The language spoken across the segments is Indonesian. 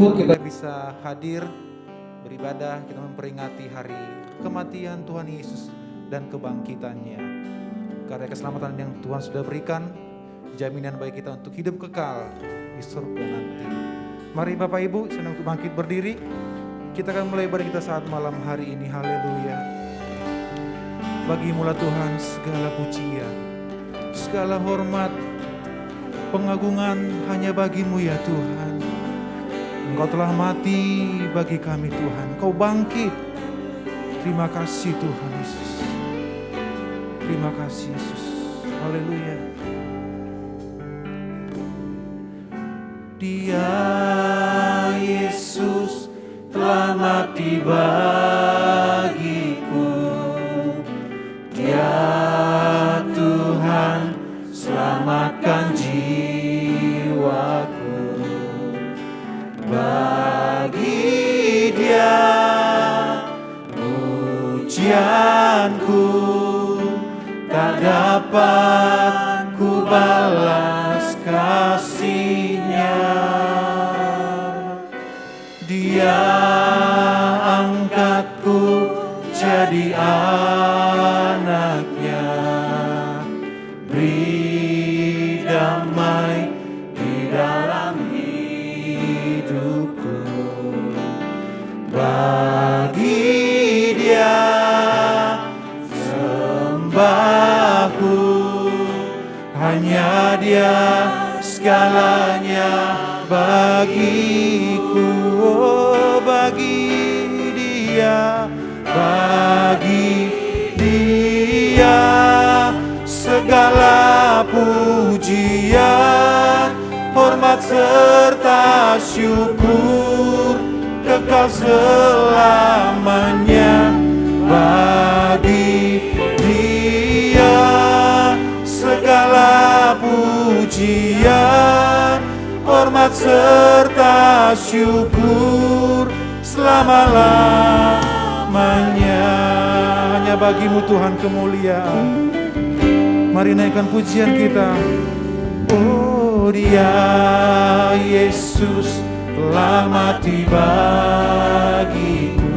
Ibu, kita bisa hadir beribadah, kita memperingati hari kematian Tuhan Yesus dan kebangkitannya. Karena keselamatan yang Tuhan sudah berikan, jaminan bagi kita untuk hidup kekal di surga nanti. Mari Bapak Ibu, senang untuk bangkit berdiri. Kita akan mulai ibadah kita saat malam hari ini. Haleluya. Bagimulah Tuhan segala pujian, segala hormat, pengagungan hanya bagimu ya Tuhan. Engkau telah mati bagi kami Tuhan, Engkau bangkit. Terima kasih Tuhan Yesus. Terima kasih Yesus. Haleluya. Dia Yesus telah mati bagiku. Dia Tuhan selamatkan jiwaku. Bagi Dia pujianku tak dapat ku balas kasih-Nya. Dia angkatku jadi anak-Nya, beri damai di dalam hidupku. Bagi Dia sembahku, hanya Dia segalanya bagiku. Oh, bagi Dia segala pujian, hormat serta syukur kekal selamanya. Bagi Dia segala pujian, hormat serta syukur selama-lamanya. Hanya bagimu Tuhan kemuliaan. Mari naikkan pujian kita. Oh, Dia Yesus telah mati bagiku.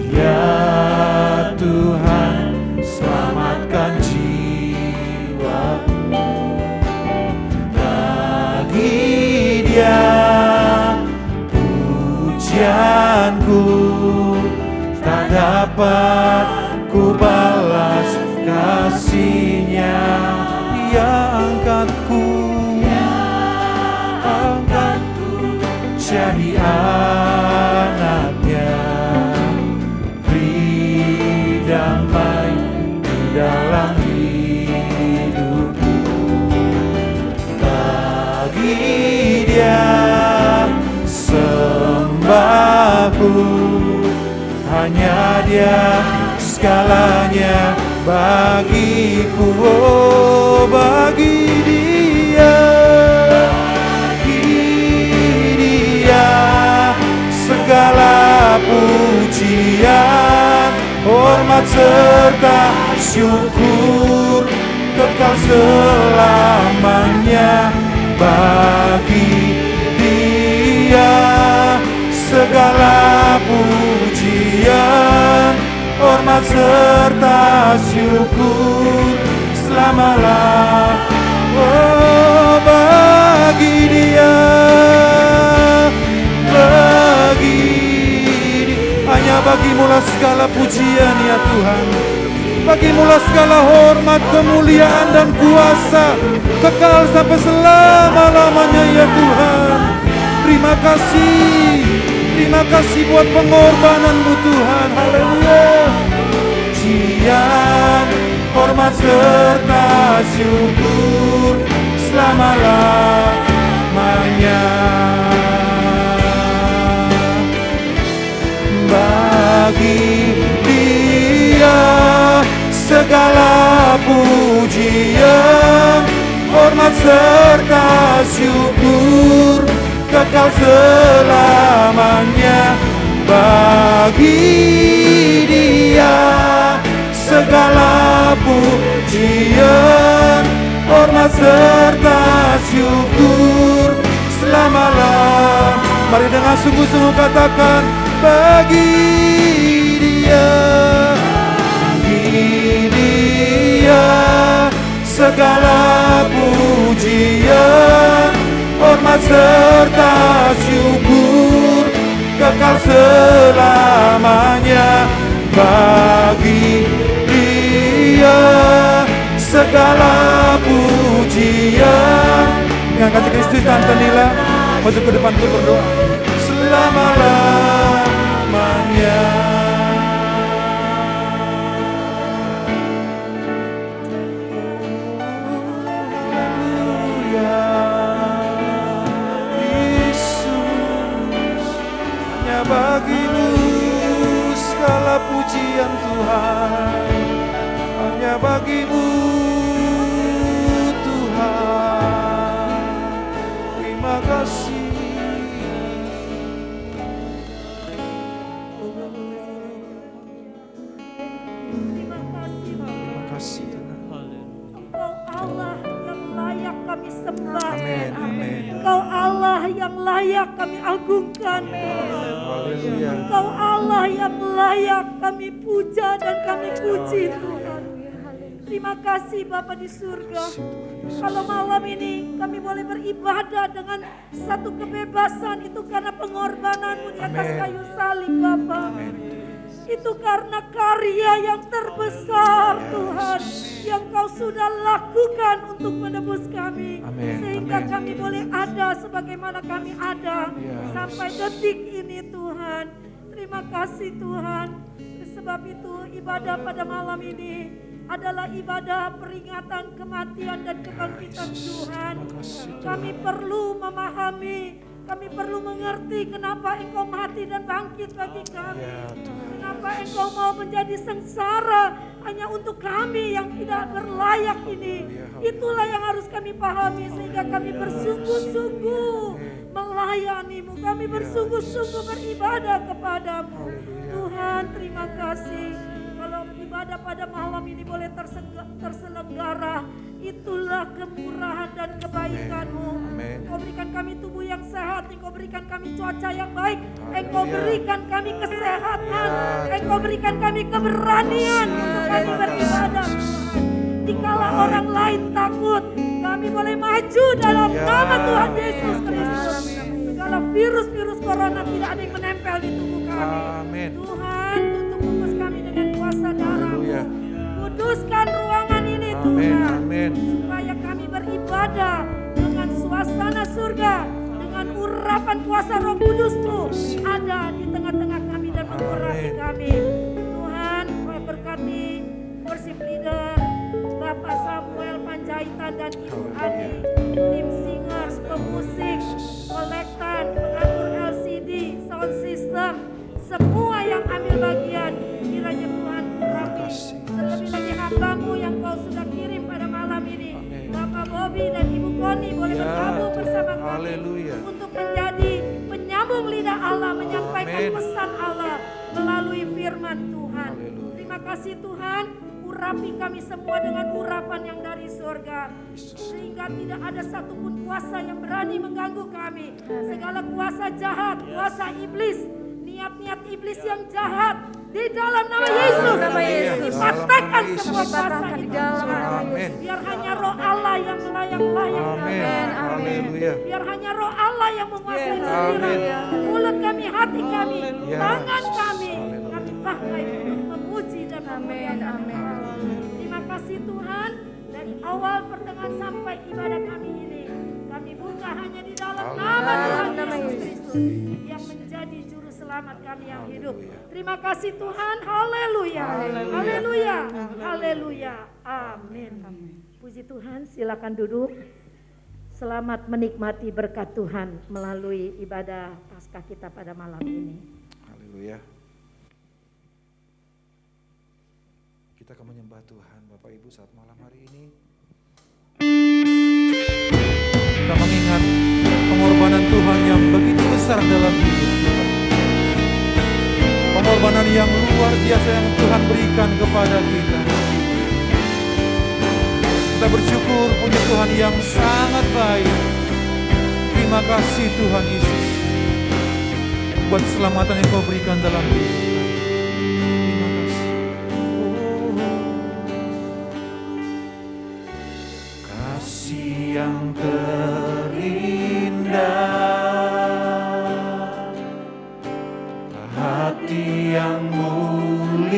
Dia Tuhan selamatkan jiwaku. Bagi Dia pujianku tak dapat ku balas kasih-Nya. Dia angkatku jadi anak-Nya, beri damai di dalam hidupku. Bagi Dia sembahku, hanya Dia segalanya bagiku. Oh, bagi Dia segala pujian, hormat serta syukur kekal selamanya. Bagi Dia segala pujian, hormat serta syukur selama-lamanya. Oh, bagi Dia, hanya bagimulah segala pujian ya Tuhan. Bagimulah segala hormat, kemuliaan dan kuasa kekal sampai selama-lamanya ya Tuhan. Terima kasih buat pengorbananmu Tuhan. Haleluya. Pujian, hormat serta syukur selama-lamanya. Bagi Dia segala pujian, hormat serta syukur kekal selamanya. Bagi Dia segala pujian, hormat serta syukur selama-lamanya. Mari dengan sungguh-sungguh katakan, bagi Dia segala pujian, hormat serta syukur kekal selamanya. Bagi Dia segala pujian. Yang kasih Kristus, Tante Nila maju ke depan untuk berdoa. Selama-lamanya. Bagimu segala pujian Tuhan, hanya bagimu Tuhan. Terima kasih. Terima kasih Tuhan. Engkau Allah yang layak kami sembah. Amin. Amin. Engkau Allah yang layak kami agungkan. Haleluya. Engkau Allah yang layak kami puja dan kami puji Tuhan. Terima kasih Bapa di surga. Kalau malam ini kami boleh beribadah dengan satu kebebasan, itu karena pengorbananmu di atas kayu salib Bapa. Itu karena karya yang terbesar Tuhan yang Kau sudah lakukan untuk menebus kami. Sehingga kami boleh ada sebagaimana kami ada sampai detik ini Tuhan. Terima kasih Tuhan. Sebab itu ibadah pada malam ini adalah ibadah peringatan kematian dan kebangkitan Tuhan. Kami perlu memahami, kami perlu mengerti kenapa Engkau mati dan bangkit bagi kami. Kenapa Engkau mau menjadi sengsara hanya untuk kami yang tidak berlayak ini. Itulah yang harus kami pahami sehingga kami bersungguh-sungguh melayani-Mu. Kami bersungguh-sungguh beribadah kepadamu. Tuhan, terima kasih. Kalau ibadah pada malam ini boleh terselenggara, itulah kemurahan dan kebaikan-Mu. Engkau berikan kami tubuh yang sehat, Engkau berikan kami cuaca yang baik, Engkau berikan kami kesehatan, Engkau berikan kami keberanian untuk kami beribadah. Dikala orang lain takut, kami boleh maju dalam nama Tuhan Yesus Kristus. Segala virus-virus corona tidak ada yang menempel di tubuh kami. Tuhan, tutup bungkus kami dengan kuasa darah-Mu. Kuduskan ruangan ini Tuhan, supaya kami beribadah dengan suasana surga, dengan urapan kuasa Roh Kudus-Mu ada di tengah-tengah kami dan mengurapi kami. Tuhan, Kau berkati worship leader Bapak Samuel Panjaitan dan Ibu Adi, tim singers, pemusik, kolektan, pengatur LCD, sound system, semua yang ambil bagian, kiranya Tuhan urapi. Terlebih lagi hamba-Mu yang Kau sudah kirim pada malam ini, Bapak Bobby dan Ibu Koni boleh bergabung bersama kami untuk menjadi penyambung lidah Allah, menyampaikan pesan Allah melalui firman Tuhan. Terima kasih Tuhan, urapi kami semua dengan urapan yang dari surga, sehingga tidak ada satupun kuasa yang berani mengganggu kami. Segala kuasa jahat, kuasa iblis, niat-niat iblis yang jahat, di dalam nama Yesus, dipatahkan semua kuasa itu. Biar hanya Roh Allah yang layak-layak. Biar hanya Roh Allah yang menguasai pikiran, mulut kami, hati kami, tangan kami pakai untuk memuji dan memuliakan. Terima kasih Tuhan, dari awal pertengahan sampai ibadah kami ini, kami buka hanya di dalam nama Tuhan Yesus Kristus yang menjadi juru selamat kami yang hidup. Terima kasih Tuhan, haleluya, haleluya, haleluya, amin. Puji Tuhan, silakan duduk. Selamat menikmati berkat Tuhan melalui ibadah Paskah kita pada malam ini. Haleluya. Kita akan menyembah Tuhan Bapak Ibu saat malam hari ini. Kita mengingat pengorbanan Tuhan yang begitu besar dalam hidup kita. Pengorbanan yang luar biasa yang Tuhan berikan kepada kita. Kita bersyukur punya Tuhan yang sangat baik. Terima kasih Tuhan Yesus. buat keselamatan yang Kau berikan dalam hidup kami. Terima kasih. Kasih yang terindah, hati yang mulia,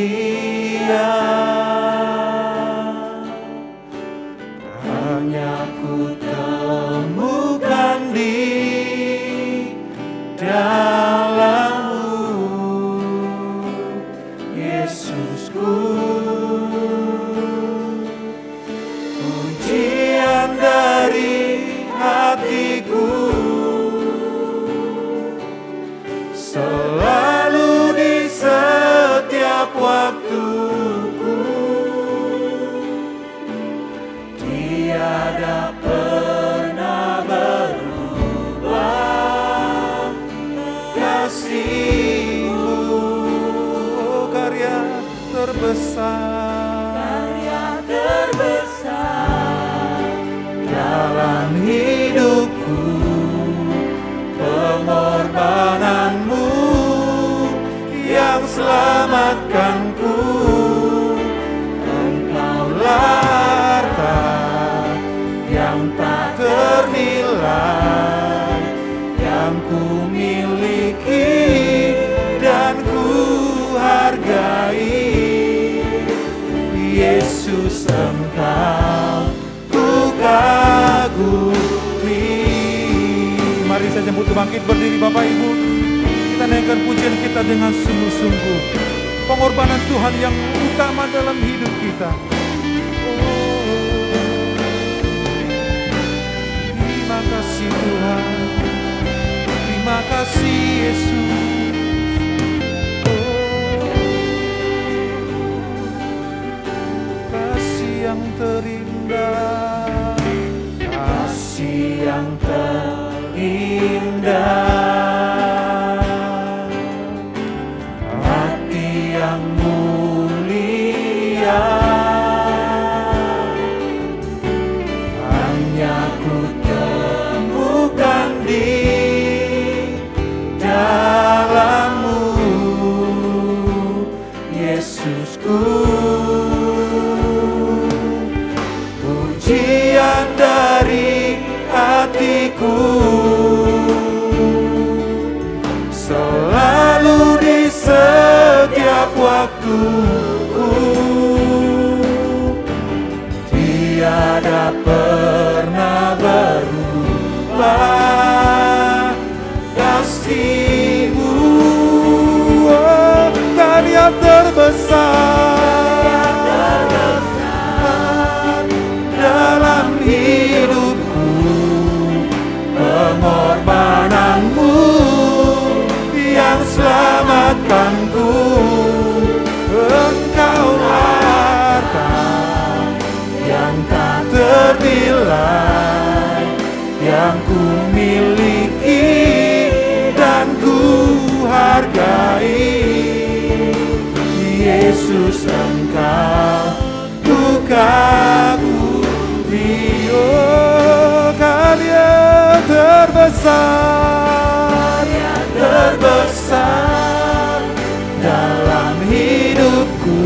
hanya ku temukan di dalam-Mu, Yesusku. Pujian dari hatiku selalu di setiap waktuku, tiada pernah berubah kasih-Mu. Oh, karya terbesar dalam hidupku, pengorbanan-Mu yang selamatkanku. Engkaulah harta yang tak ternilai, yang ku miliki dan ku hargai. Yesus, Engkau ku kagumi. Mari saja butuh bangkit berdiri Bapak Ibu. Kita naikkan pujian kita dengan sungguh-sungguh. Pengorbanan Tuhan yang utama dalam hidup kita. Terima kasih Tuhan. Terima kasih Yesus. Kasih yang terindah, kasih yang terindah, hati yang mulia, hanya ku temukan di dalam-Mu, Yesusku. Pujian dari hatiku selalu di setiap waktuku, tiada pernah berubah kasih-Mu. Oh, karya terbesar dalam hidupku, pengorbanan-Mu yang selamatkanku. Engkaulah harta yang tak ternilai, yang ku miliki dan ku hargai. Yesus, Engkau ku kagumi. Oh, karya terbesar dalam hidupku.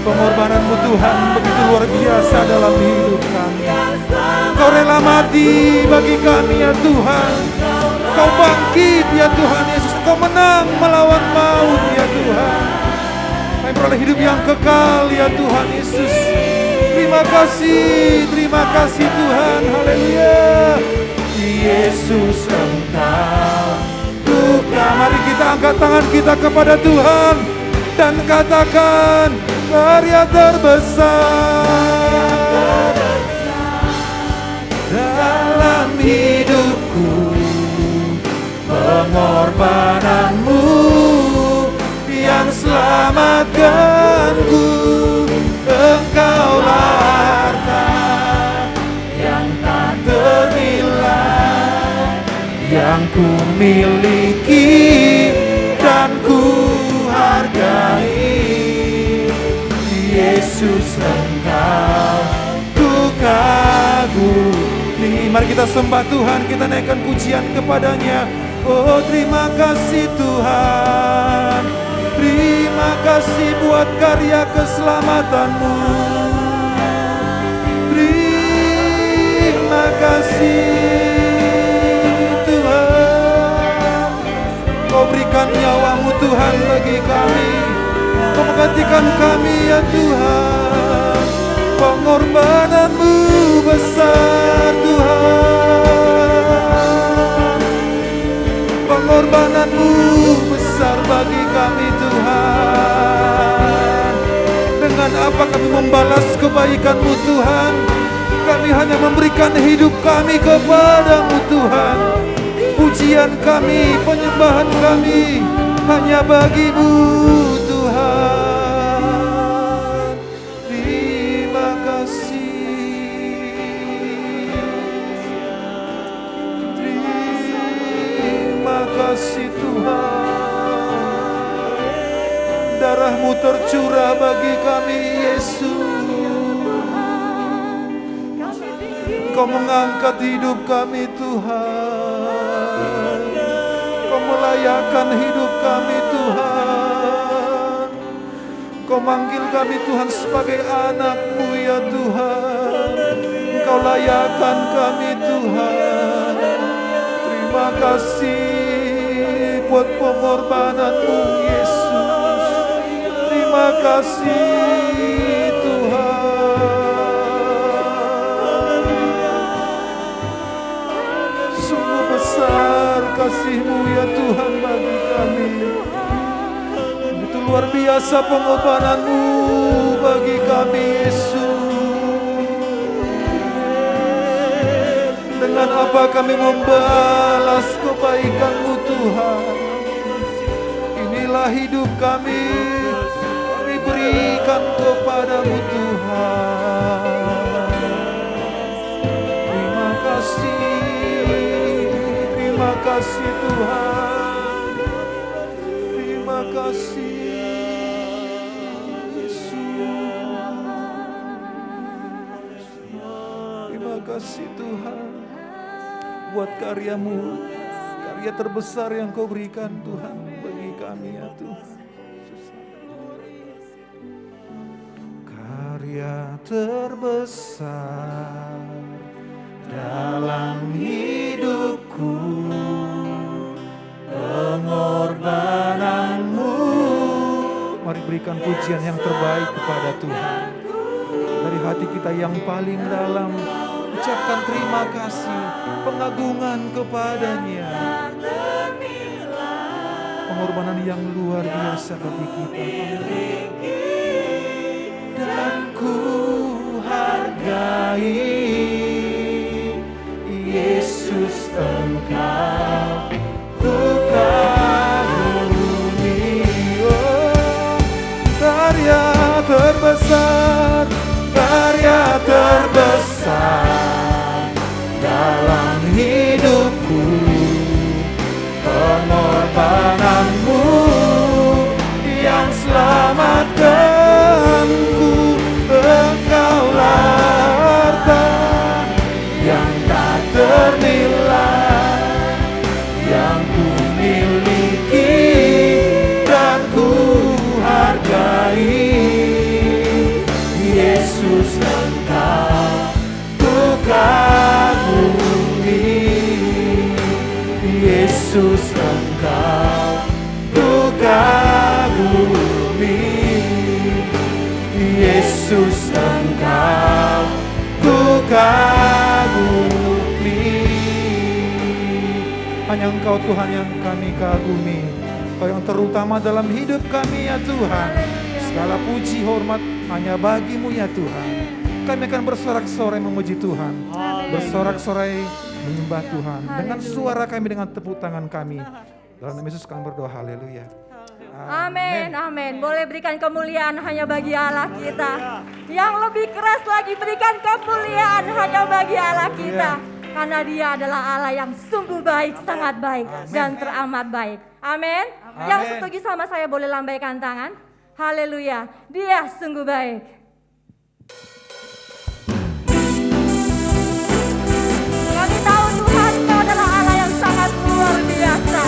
Pengorbanan-Mu Tuhan begitu luar biasa dalam hidup kami. Kau rela mati bagi kami ya Tuhan. Kau bangkit ya Tuhan Yesus. Kau menang melawan maut ya Tuhan. Kami peroleh hidup yang kekal ya Tuhan Yesus. Terima kasih Tuhan. Haleluya. Yesus, Engkau bukan. Mari kita angkat tangan kita kepada Tuhan dan katakan, karya terbesar dalam hidupku, pengorbanan-Mu yang selamatkanku. Engkaulah harta yang tak ternilai, yang ku miliki dan ku hargai. Yesus, Engkau ku kagumi. Mari kita sembah Tuhan, kita naikkan pujian kepadanya. Oh terima kasih Tuhan, terima kasih buat karya keselamatanmu. Terima kasih Tuhan, Kau berikan nyawamu Tuhan bagi kami, Kau menggantikan kami ya Tuhan. Pengorbananmu besar Tuhan, pengorbananmu besar bagi kami Tuhan. Dengan apa kami membalas kebaikanmu Tuhan? Kami hanya memberikan hidup kami kepadamu Tuhan. Pujian kami, penyembahan kami hanya bagimu Tuhan. Terima kasih, terima kasih Tuhan. Darahmu tercurah bagi kami Yesus. Kau mengangkat hidup kami Tuhan, Kau melayakkan hidup kami Tuhan. Kau manggil kami Tuhan sebagai anak-Mu ya Tuhan. Kau layakkan kami Tuhan. Terima kasih buat pengorbanan-Mu Yesus. Terima kasih Tuhan. Sungguh besar kasih-Mu ya Tuhan bagi kami. Itu luar biasa pengorbanan-Mu bagi kami Yesus. Dengan apa kami membalas kebaikan-Mu Tuhan? Inilah hidup kami berikan kepadamu Tuhan. Terima kasih Tuhan. Terima kasih Yesus. Terima kasih Tuhan buat karya-Mu, karya terbesar yang Kau berikan Tuhan bagi kami ya Tuhan. Karya terbesar dalam hidupku, pengorbanan-Mu. Mari berikan pujian yang terbaik kepada Tuhan. Dari hati kita yang paling dalam, ucapkan terima kasih, pengagungan kepadanya. Pengorbanan yang luar biasa bagi kita. Dan ku hargai Yesus Engkau, ku kagumi. Oh, karya terbesar, karya terbesar dalam hidupku, pengorbanan-Mu yang selamatkanku. Engkaulah harta yang tak ternilai, yang ku miliki dan ku hargai. Yesus Engkau, ku kagumi. Yesus Engkau, ku kagumi. Yesus Engkau, ku kagumi. Hanya Engkau Tuhan yang kami kagumi, Kau yang terutama dalam hidup kami ya Tuhan. Segala puji hormat hanya bagi-Mu ya Tuhan. Kami akan bersorak-sorai memuji Tuhan, bersorak-sorai menyembah Tuhan dengan suara kami, dengan tepuk tangan kami. Dalam nama Yesus kami berdoa, haleluya. Amin, amin. Boleh berikan kemuliaan hanya bagi Allah kita. Yang lebih keras lagi, berikan kemuliaan hanya bagi Allah kita. Karena Dia adalah Allah yang sungguh baik, sangat baik, dan teramat baik. Amin. Yang setuju sama saya boleh lambaikan tangan. Haleluya. Dia sungguh baik. Kami tahu Tuhan Kau adalah Allah yang sangat luar biasa.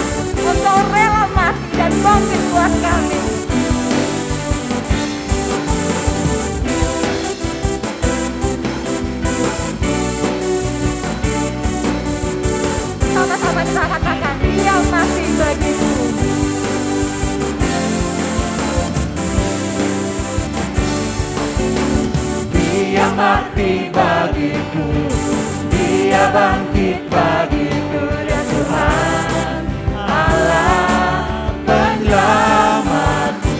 mati bagiku, Dia bangkit bagiku, Dia Tuhan Allah penyelamatku.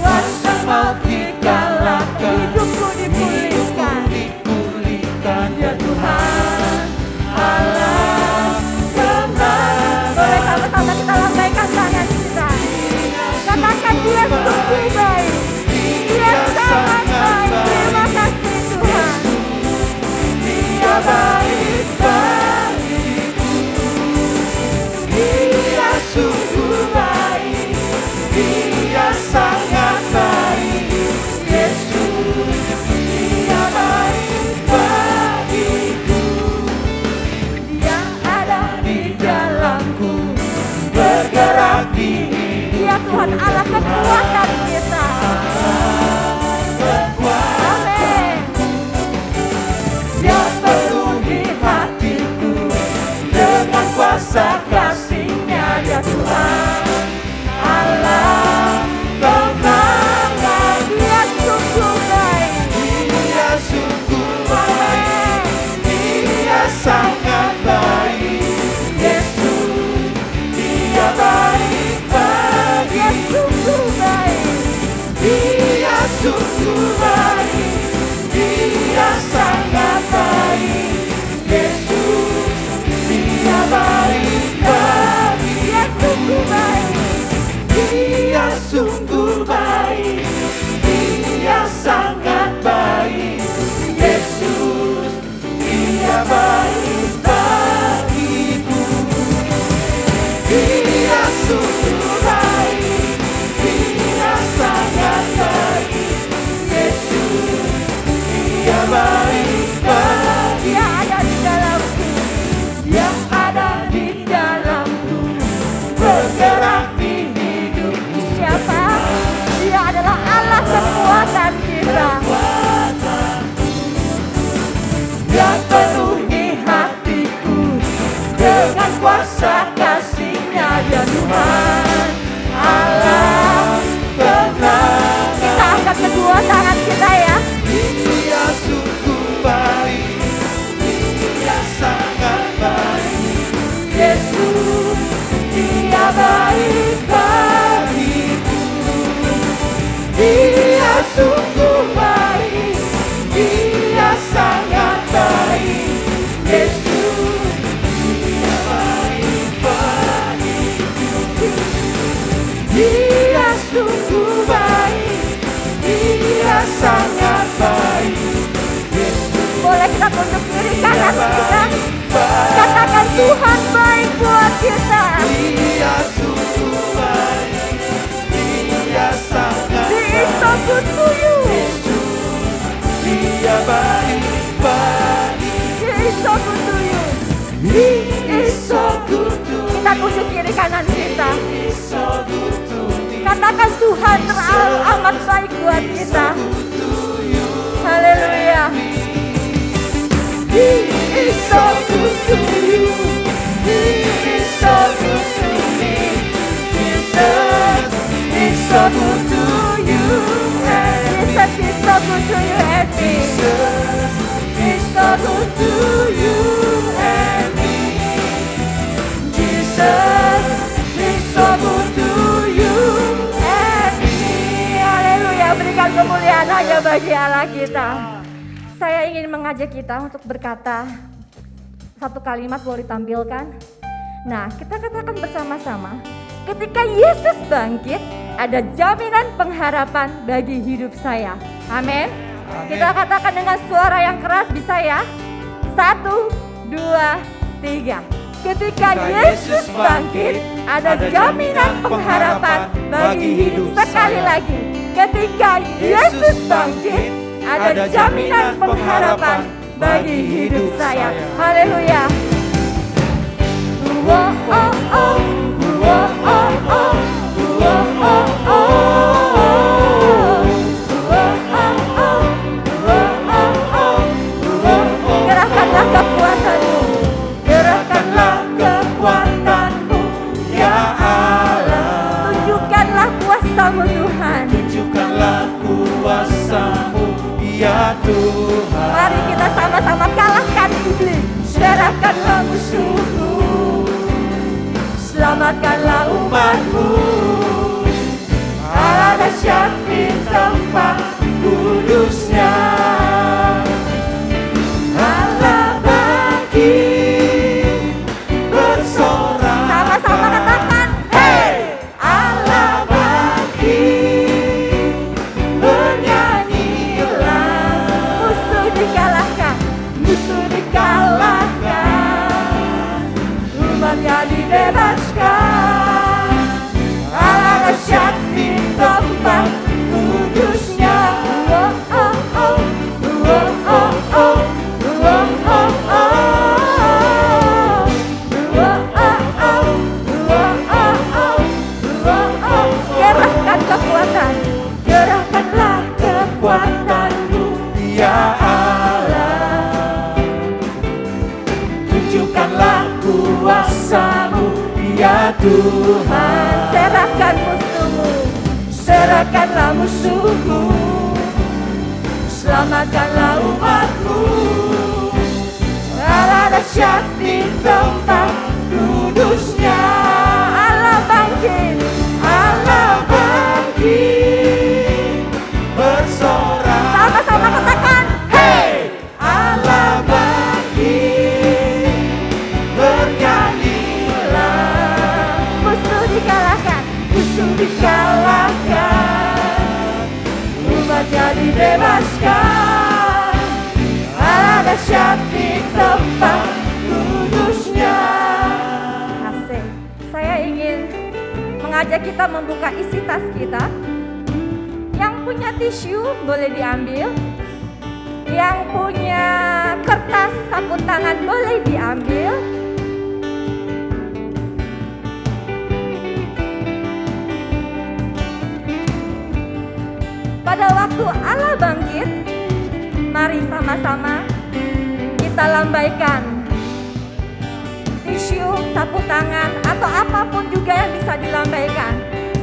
Kuasa maut dikalahkan, Hidupku dipulihkan, Dia Tuhan Allah kemenangan. boleh sama-sama kita lambaikan tangan kita. Katakan Dia sungguh baik, Dia sangat baik. Terima kasih Tuhan. Dia baik bagiku, Dia sungguh baik, Dia sangat baik. Yesus, Dia baik bagiku. Dia ada di dalamku, bergerak di Dia Tuhan Allah kekuatan kita. Amin. Dia penuhi hatiku dengan kuasa kasih-Nya. Dia Tuhan Allah kemenangan. Dia sungguh baik. Dia sungguh baik, Dia sangat baik. Yesus, Dia baik Dia bagiku. sungguh baik. Dia sungguh baik, Dia sangat baik. Yesus, Dia baik bagiku. Dia sungguh baik. Dia sungguh baik, Dia sangat baik. Yesus, Dia baik bagiku. Dia sungguh baik, Dia sangat baik. Yesus, Dia baik bagiku. Dia ada di dalamku. Yang ada di dalamku, bergerak di hidupku. Siapa? Dia adalah Allah kekuatan kita. Yang penuhi hatiku dengan kuasa kasih-Nya. Dia Tuhan Allah pemenangan. Kita angkat kedua tangan kita ya. Dia sungguh baik, Dia sangat baik. Yesus, Dia baik bagiku. Dia sungguh baik, Dia sangat baik. Yesus, Dia baik bagiku. Dia sungguh baik, Dia sangat baik. Yesus, Boleh kita tunjuk kiri Dia kanan kita. baik Katakan Tuhan baik buat kita. Dia sungguh baik, Dia sangat He is so baik. good to you. Yesus, Dia baik bagiku. He is so good to you. He is so good to me. Kita tunjuk kiri kanan kita. He is so good to me. Katakan Tuhan amat baik buat kita. To you. Haleluya. He is so good to you. He is so good to me. Jesus is so good to you. Jesus is so good to you and me. Jesus is so good to you and me. Jesus is so good to you and me. Haleluya, berikan kemuliaan hanya bagi Allah kita. Saya ingin mengajak kita untuk berkata satu kalimat, boleh ditampilkan. Nah, kita katakan bersama-sama. Ketika Yesus bangkit, ada jaminan pengharapan bagi hidup saya. Amin. Kita katakan dengan suara yang keras, bisa ya? 1, 2, 3. Ketika Yesus bangkit, ada jaminan pengharapan bagi hidup. Sekali lagi, ketika Yesus bangkit, ada jaminan pengharapan bagi hidup saya. Haleluya. Oh, oh, oh. Oh, oh, oh. Oh, oh, oh. Gerahkanlah kekuatanmu. Gerahkanlah kekuatanmu, ya Allah. Tunjukkanlah kuasamu Tuhan. Tunjukkanlah kuasamu, ya Tuhan. Mari kita sama-sama kalahkan iblis. Serahkanlah musuhmu, selamatkanlah umatmu. Allah dahsyat di tempat kudusnya. Allah bangkit bersorak. Sama-sama katakan, Hey! Allah bangkit, bernyanyilah. musuh dikalahkan, Musuh dikalahkan, umatnya dibebaskan. Allah dahsyat di tempat kudusnya. Oh, oh, oh. Oh, oh, oh. Oh, oh, oh. Oh, oh, oh. Oh, oh, oh. Oh, oh. gerahkan kekuatan. Gerahkanlah kekuatanmu, ya Allah. Tunjukkanlah kuasamu, ya Tuhan. Serahkan musuhmu, Serahkanlah musuhmu, selamatkanlah umatmu. Allah dahsyat di tempat kudusnya. Allah bangkit. Allah bangkit bersorak. Sama-sama katakan, Hey! Allah bangkit, bernyanyilah. musuh dikalahkan. Musuh dikalahkan, umatnya dibebaskan. Allah dahsyat di tempat kudusnya. Asik. Saya ingin mengajak kita membuka isi tas kita. Yang punya tisu boleh diambil. Yang punya kertas sapu tangan boleh diambil. Pada waktu Allah bangkit, mari sama-sama kita lambaikan tisu, sapu tangan, atau apapun juga yang bisa dilambaikan.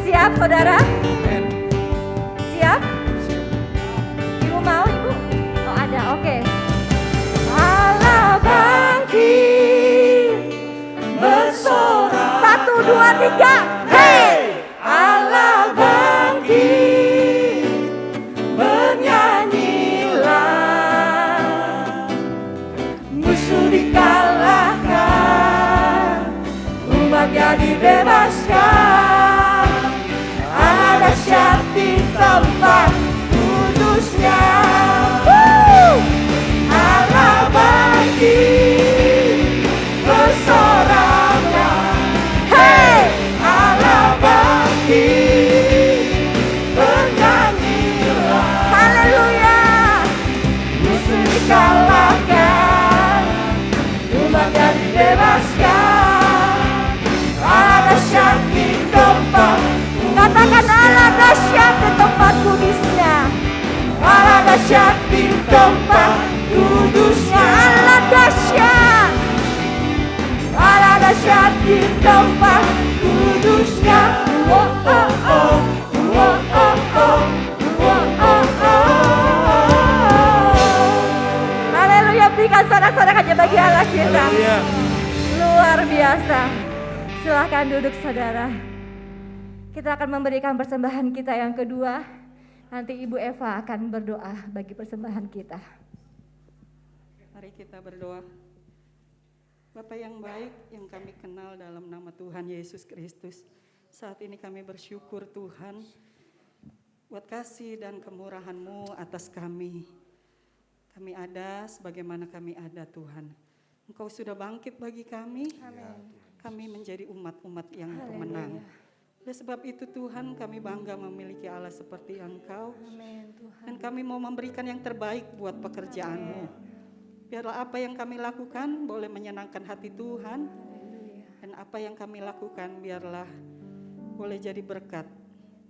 Siap saudara? Siap? Ibu mau ibu? Oh ada, oke. Allah bangkit Bersorak. 1, 2, 3. Hey! Allah bangkit, bernyanyilah. Musuh dikalahkan, umatnya dibebaskan. Allah dahsyat di tempat kudusnya. Allah bangkit bersoraklah. Hey! Allah bangkit bernyanyilah. Haleluya. Musuh dikalahkan, umatnya dibebaskan. Allah dahsyat di tempat Katakan Allah dahsyat di tempat kudusnya. Allah dahsyat di tempat kudusnya. Allah dahsyat. Allah dahsyat di tempat kudusnya. Oh, oh, oh. Oh, oh, oh. Oh, oh, oh. Haleluya, berikan sorak-sorak aja bagi Allah kita. Luar biasa. Silahkan duduk saudara. Kita akan memberikan persembahan kita yang kedua. Nanti Ibu Eva akan berdoa bagi persembahan kita. Mari kita berdoa. Bapa yang baik yang kami kenal dalam nama Tuhan Yesus Kristus. Saat ini kami bersyukur Tuhan buat kasih dan kemurahan-Mu atas kami. Kami ada sebagaimana kami ada Tuhan. Engkau sudah bangkit bagi kami. Amin. Kami menjadi umat-umat yang pemenang. Oleh sebab itu Tuhan kami bangga memiliki Allah seperti Engkau. Amin Tuhan. Dan kami mau memberikan yang terbaik buat pekerjaan-Mu. Biarlah apa yang kami lakukan boleh menyenangkan hati Tuhan. Dan apa yang kami lakukan biarlah boleh jadi berkat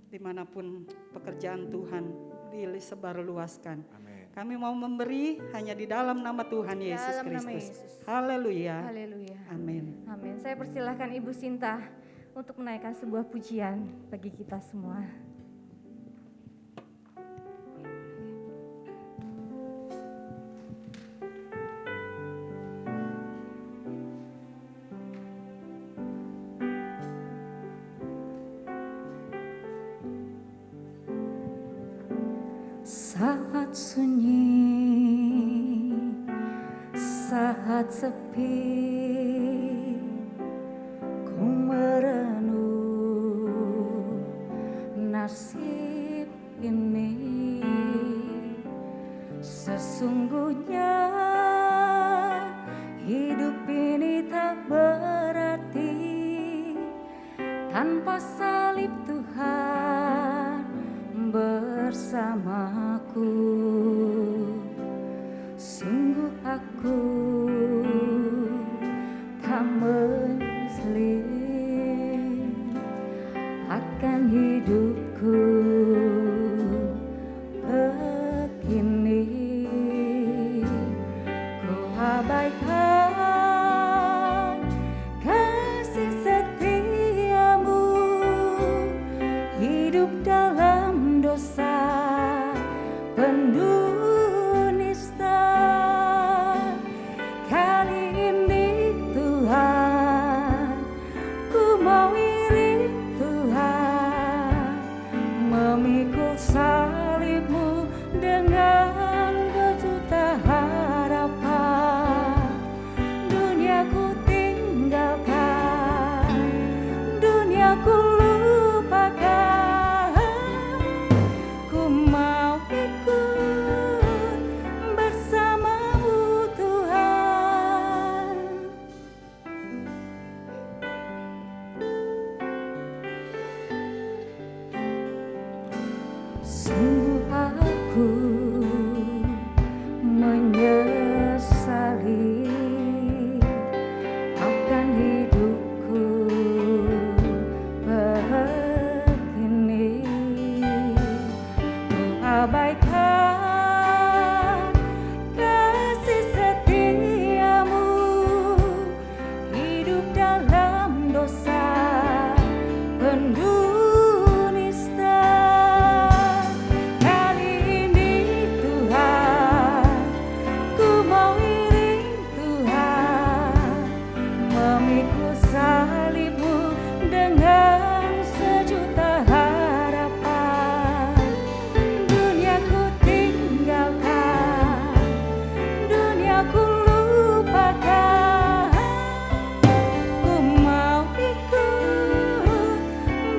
dimanapun pekerjaan Tuhan disebarluaskan. Kami mau memberi hanya di dalam nama Tuhan Yesus Dalam nama Kristus. Yesus. Haleluya. Haleluya. Amin. Amin. Saya persilahkan Ibu Sinta untuk menaikkan sebuah pujian bagi kita semua. Saat sunyi, saat sepi, ku merenung nasib ini. Sesungguhnya hidup ini tak berarti tanpa salib Tuhan bersamaku. Sungguh aku tak menyesali akan hidupku begini. Ku abaikan kasih setiamu, hidup dalam dosa penuh nista. Kali ini Tuhan, ku mau iring Tuhan, memikul salib-Mu dengan berjuta harapan. Dunia ku tinggalkan, dunia ku lupakan, ku mau ikut bersama-Mu Tuhan. Sungguh aku menyesali akan hidupku begini. Ku abaikan kasih setiamu, hidup dalam dosa penuh nista. Kali ini Tuhan, ku mau iring Tuhan, memikul salib-Mu dengan sejuta harapan. Dunia ku tinggalkan, dunia ku lupakan, ku mau ikut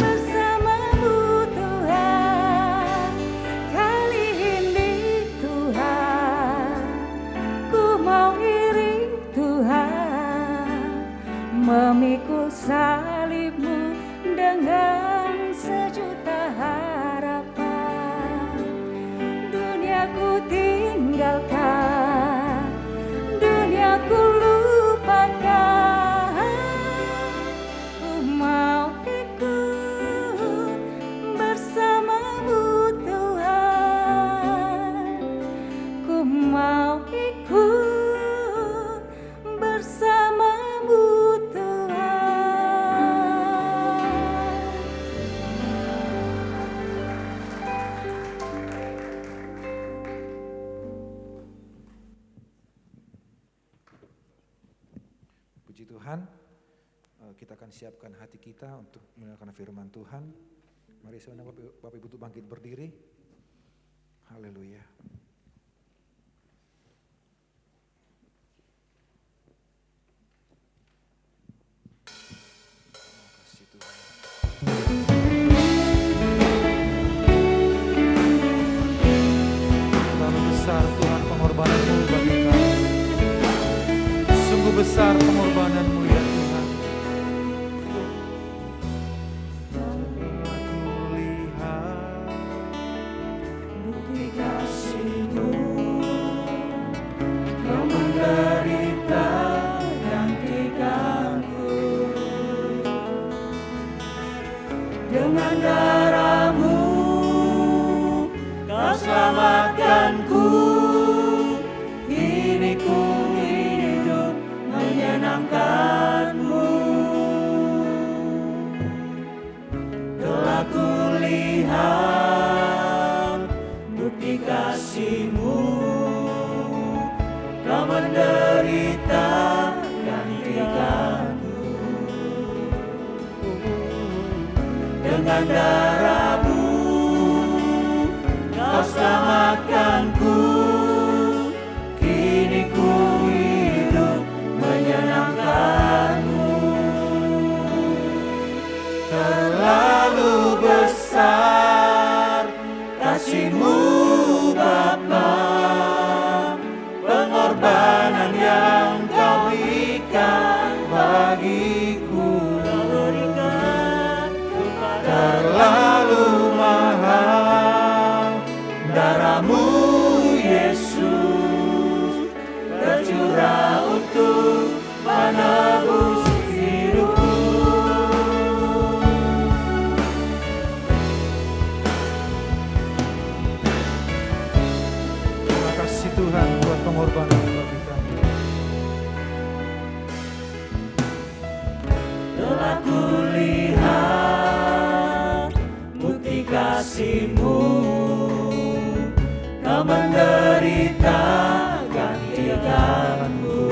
bersama-Mu Tuhan. Kali ini Tuhan, ku mau iring Tuhan, memikul salib-Mu dengan sejuta harapan. Dunia ku tinggalkan, dunia ku lupakan, ku mau ikut bersama-Mu Tuhan. Ku mau ikut bersama-Mu Tuhan. Puji Tuhan, kita akan siapkan hati kita untuk mendengarkan firman Tuhan. Mari saya undang Bapak Ibu untuk bangkit berdiri. Haleluya. Terima kasih Tuhan. Terlalu besar Tuhan pengorbanan-Mu bagi kami. Sungguh besar pengorbanan-Mu ya Tuhan. Aku lihat bukti kasih-Mu, Kau menderita gantikanku. Dengan darah-Mu Kau selamatkanku. Kini ku hidup menyenangkan-Mu. Telah ku lihat bukti kasih-Mu, Kau menderita gantikanku. Dengan darah-Mu Kau selamatkanku, kini ku hidup menyenangkanmu. Terlalu besar kasih-Mu Bapa, pengorbanan yang Kau berikan bagiku. Terlalu mahal darah-Mu Yesus, tercurah untuk menebus hidupku. Terima kasih Tuhan buat pengorbanan bagi kami. Telah kulihat bukti kasih-Mu, Kau menderita gantikanku.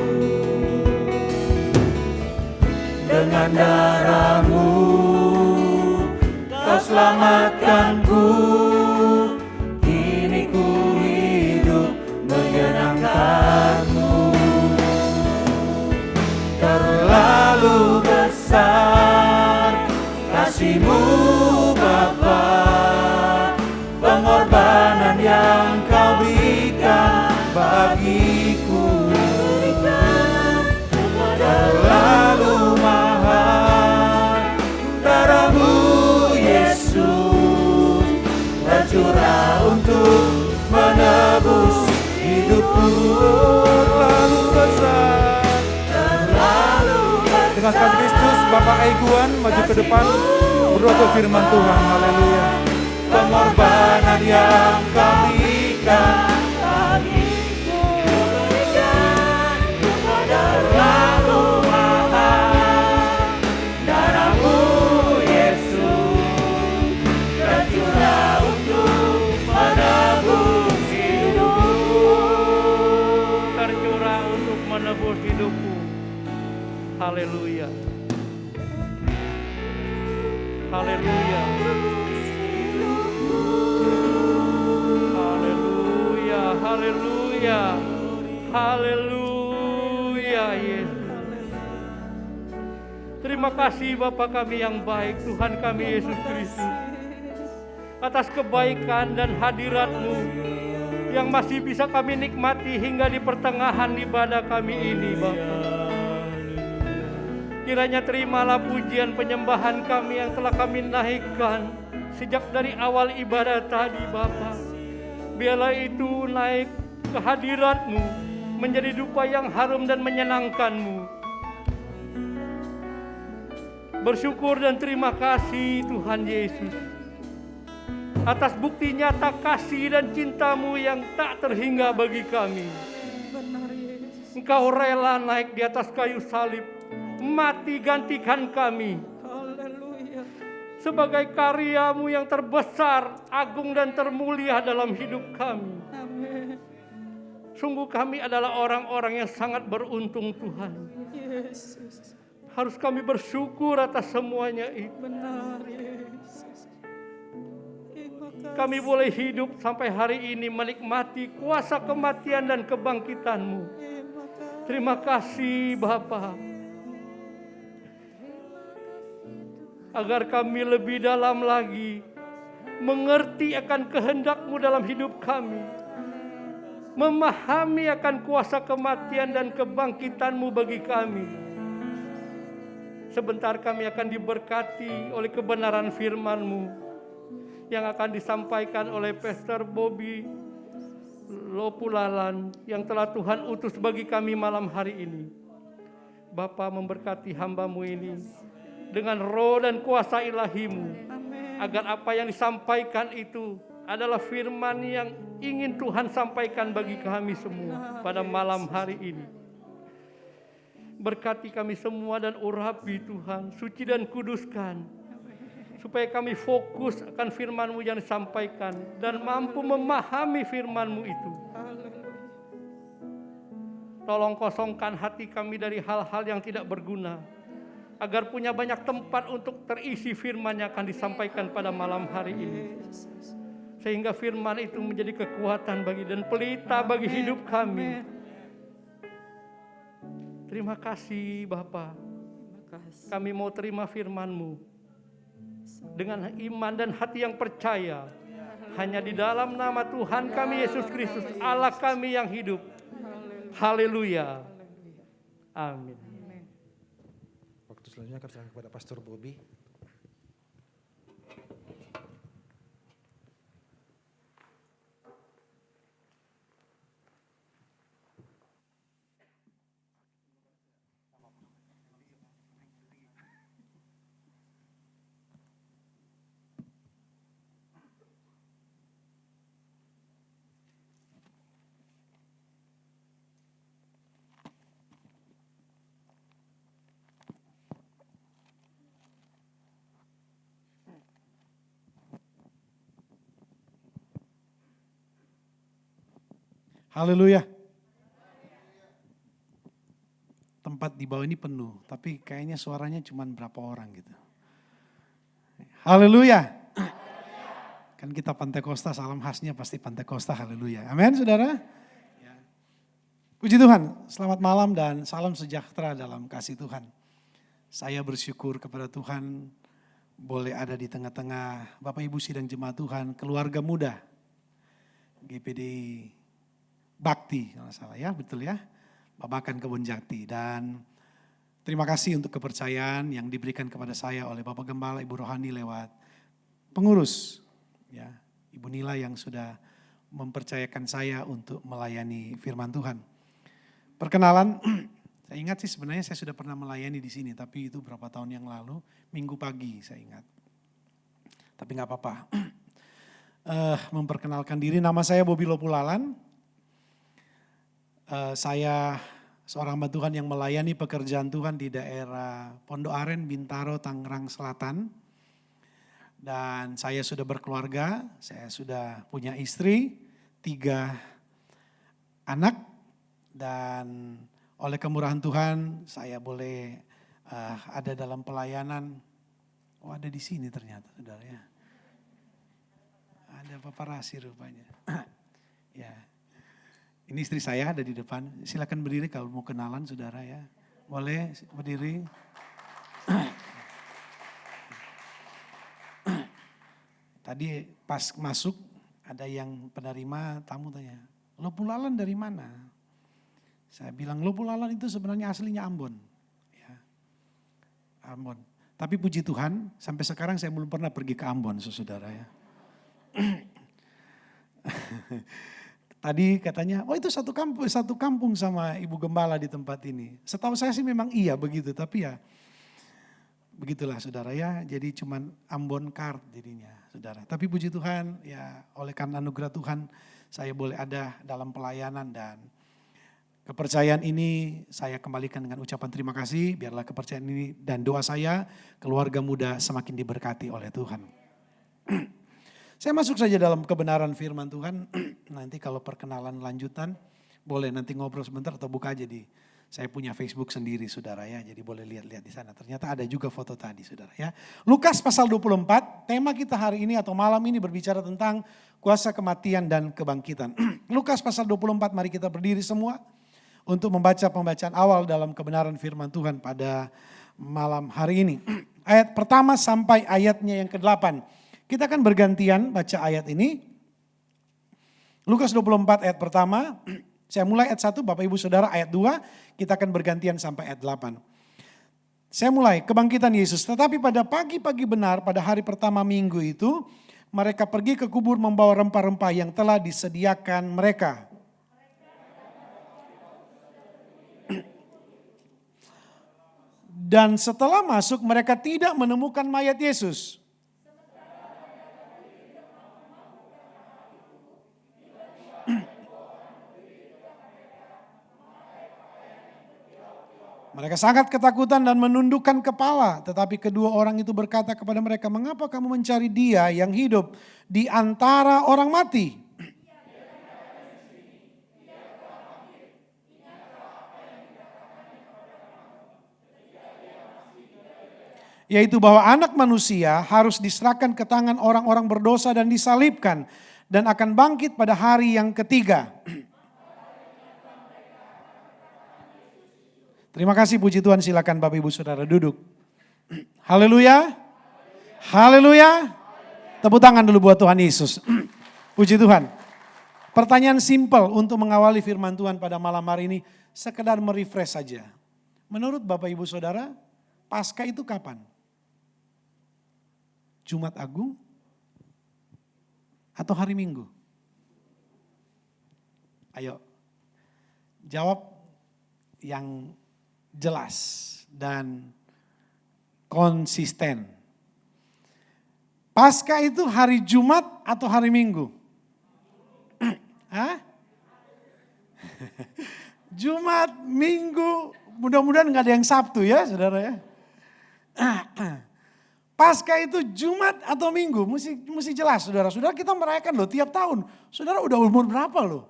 Dengan darah-Mu Kau selamatkanku, kini ku hidup menyenangkanmu. Terlalu besar kasih-Mu Bapa, pengorbanan yang Kau berikan bagiku. Terlalu mahal darah-Mu Yesus, tercurah untuk menebus hidupku. Terlalu besar, terlalu besar. Dengan kasih Kristus, Bapak Aiguan maju ke depan, berdoa ke firman Tuhan. Haleluya. Pengorbanan yang Kau berikan bagiku, terlalu mahal darah-Mu Yesus, tercurah untuk menebus hidupku. Tercurah untuk menebus hidupku. Haleluya. Haleluya. Haleluya. Haleluya. Haleluya Yesus. Terima kasih Bapa kami yang baik, Tuhan kami Yesus Kristus, atas kebaikan dan hadirat-Mu yang masih bisa kami nikmati hingga di pertengahan ibadah kami ini Bapa. Kiranya terimalah pujian penyembahan kami yang telah kami naikkan sejak dari awal ibadah tadi Bapa. Biarlah itu naik ke hadirat-Mu menjadi dupa yang harum dan menyenangkan-Mu. Bersyukur dan terima kasih Tuhan Yesus atas bukti nyata kasih dan cinta-Mu yang tak terhingga bagi kami. Engkau rela naik di atas kayu salib, mati gantikan kami. Haleluya. Sebagai karya-Mu yang terbesar, agung dan termulia dalam hidup kami. Amin. Sungguh kami adalah orang-orang yang sangat beruntung Tuhan. Yesus. Harus kami bersyukur atas semuanya itu. Benar Yesus. Terima kasih. Kami boleh hidup sampai hari ini menikmati kuasa kematian dan kebangkitan-Mu. Terima kasih Bapa. Agar kami lebih dalam lagi mengerti akan kehendak-Mu dalam hidup kami. Memahami akan kuasa kematian dan kebangkitan-Mu bagi kami. Sebentar kami akan diberkati oleh kebenaran firman-Mu yang akan disampaikan oleh Pastor Bobby Lopulalan yang telah Tuhan utus bagi kami malam hari ini. Bapa memberkati hamba-Mu ini dengan roh dan kuasa ilahi-Mu, agar apa yang disampaikan itu adalah firman yang ingin Tuhan sampaikan bagi kami semua pada malam hari ini. Berkati kami semua dan urapi Tuhan, suci dan kuduskan, supaya kami fokus akan firman-Mu yang disampaikan dan mampu memahami firman-Mu itu. Tolong kosongkan hati kami dari hal-hal yang tidak berguna, agar punya banyak tempat untuk terisi firman yang akan disampaikan pada malam hari ini. Sehingga firman itu menjadi kekuatan bagi dan pelita bagi hidup kami. Terima kasih Bapa. Kami mau terima firman-Mu dengan iman dan hati yang percaya. Hanya di dalam nama Tuhan kami Yesus Kristus, Allah kami yang hidup. Haleluya. Amin. Waktu selanjutnya akan saya kepada Pastor Bobby. Haleluya. Tempat di bawah ini penuh, tapi kayaknya suaranya cuma berapa orang gitu. Haleluya. Kan kita Pantekosta, salam khasnya pasti Pantekosta, haleluya. Amin saudara. Ya. Puji Tuhan, selamat malam dan salam sejahtera dalam kasih Tuhan. Saya bersyukur kepada Tuhan boleh ada di tengah-tengah Bapak Ibu sidang jemaat Tuhan, keluarga muda GPD Bakti, kalau salah ya, betul ya, Babakan Kebon Jati. Dan terima kasih untuk kepercayaan yang diberikan kepada saya oleh Bapak Gembala, Ibu Rohani lewat pengurus, ya, Ibu Nila yang sudah mempercayakan saya untuk melayani firman Tuhan. Perkenalan, saya ingat sih sebenarnya saya sudah pernah melayani di sini, tapi itu berapa tahun yang lalu, Minggu pagi saya ingat. Tapi nggak apa-apa. Memperkenalkan diri, nama saya Bobby Lopulalan. Saya seorang hamba Tuhan yang melayani pekerjaan Tuhan di daerah Pondok Aren, Bintaro, Tangerang Selatan. Dan saya sudah berkeluarga, saya sudah punya istri, 3 anak. Dan oleh kemurahan Tuhan saya boleh ada dalam pelayanan. Oh, ada di sini ternyata saudara ya. Ada paparasi rupanya. Ya. Ini istri saya ada di depan. Silakan berdiri kalau mau kenalan saudara ya. Boleh berdiri. Tadi pas masuk ada yang penerima tamu tanya, Lopulalan dari mana? Saya bilang Lopulalan itu sebenarnya aslinya Ambon. Ya. Ambon. Tapi puji Tuhan sampai sekarang saya belum pernah pergi ke Ambon saudara ya. Tadi katanya, oh itu satu kampung sama Ibu Gembala di tempat ini. Setahu saya sih memang iya begitu, tapi ya begitulah saudara ya. Jadi cuman Ambon Kart jadinya saudara. Tapi puji Tuhan ya oleh karena anugerah Tuhan saya boleh ada dalam pelayanan dan kepercayaan ini saya kembalikan dengan ucapan terima kasih. Biarlah kepercayaan ini dan doa saya keluarga muda semakin diberkati oleh Tuhan. Saya masuk saja dalam kebenaran firman Tuhan. Nanti kalau perkenalan lanjutan boleh nanti ngobrol sebentar atau buka aja di saya punya Facebook sendiri saudara ya. Jadi boleh lihat-lihat di sana. Ternyata ada juga foto tadi saudara ya. Lukas pasal 24, tema kita hari ini atau malam ini berbicara tentang kuasa kematian dan kebangkitan. Lukas pasal 24, mari kita berdiri semua untuk membaca pembacaan awal dalam kebenaran firman Tuhan pada malam hari ini. Ayat pertama sampai ayatnya yang ke-8. Kita akan bergantian baca ayat ini. Lukas 24 ayat pertama, saya mulai ayat 1, Bapak Ibu Saudara ayat 2, kita akan bergantian sampai ayat 8. Saya mulai, kebangkitan Yesus. Tetapi pada pagi-pagi benar pada hari pertama minggu itu, mereka pergi ke kubur membawa rempah-rempah yang telah disediakan mereka. Dan setelah masuk mereka tidak menemukan mayat Yesus. Mereka sangat ketakutan dan menundukkan kepala. Tetapi kedua orang itu berkata kepada mereka, mengapa kamu mencari dia yang hidup di antara orang mati? yaitu bahwa anak manusia harus diserahkan ke tangan orang-orang berdosa dan disalibkan, dan akan bangkit pada hari yang ketiga. Terima kasih, puji Tuhan. Silakan Bapak Ibu Saudara duduk. Haleluya. Haleluya. Tepuk tangan dulu buat Tuhan Yesus. Puji Tuhan. Pertanyaan simpel untuk mengawali firman Tuhan pada malam hari ini, sekedar merefresh saja. Menurut Bapak Ibu Saudara, Paskah itu kapan? Jumat Agung atau hari Minggu? Ayo, jawab yang jelas dan konsisten. Paskah itu hari Jumat atau hari Minggu? Hah? Jumat, Minggu, mudah-mudahan nggak ada yang Sabtu ya saudara ya. Paskah itu Jumat atau Minggu, mesti jelas saudara-saudara, kita merayakan loh tiap tahun. Saudara udah umur berapa loh?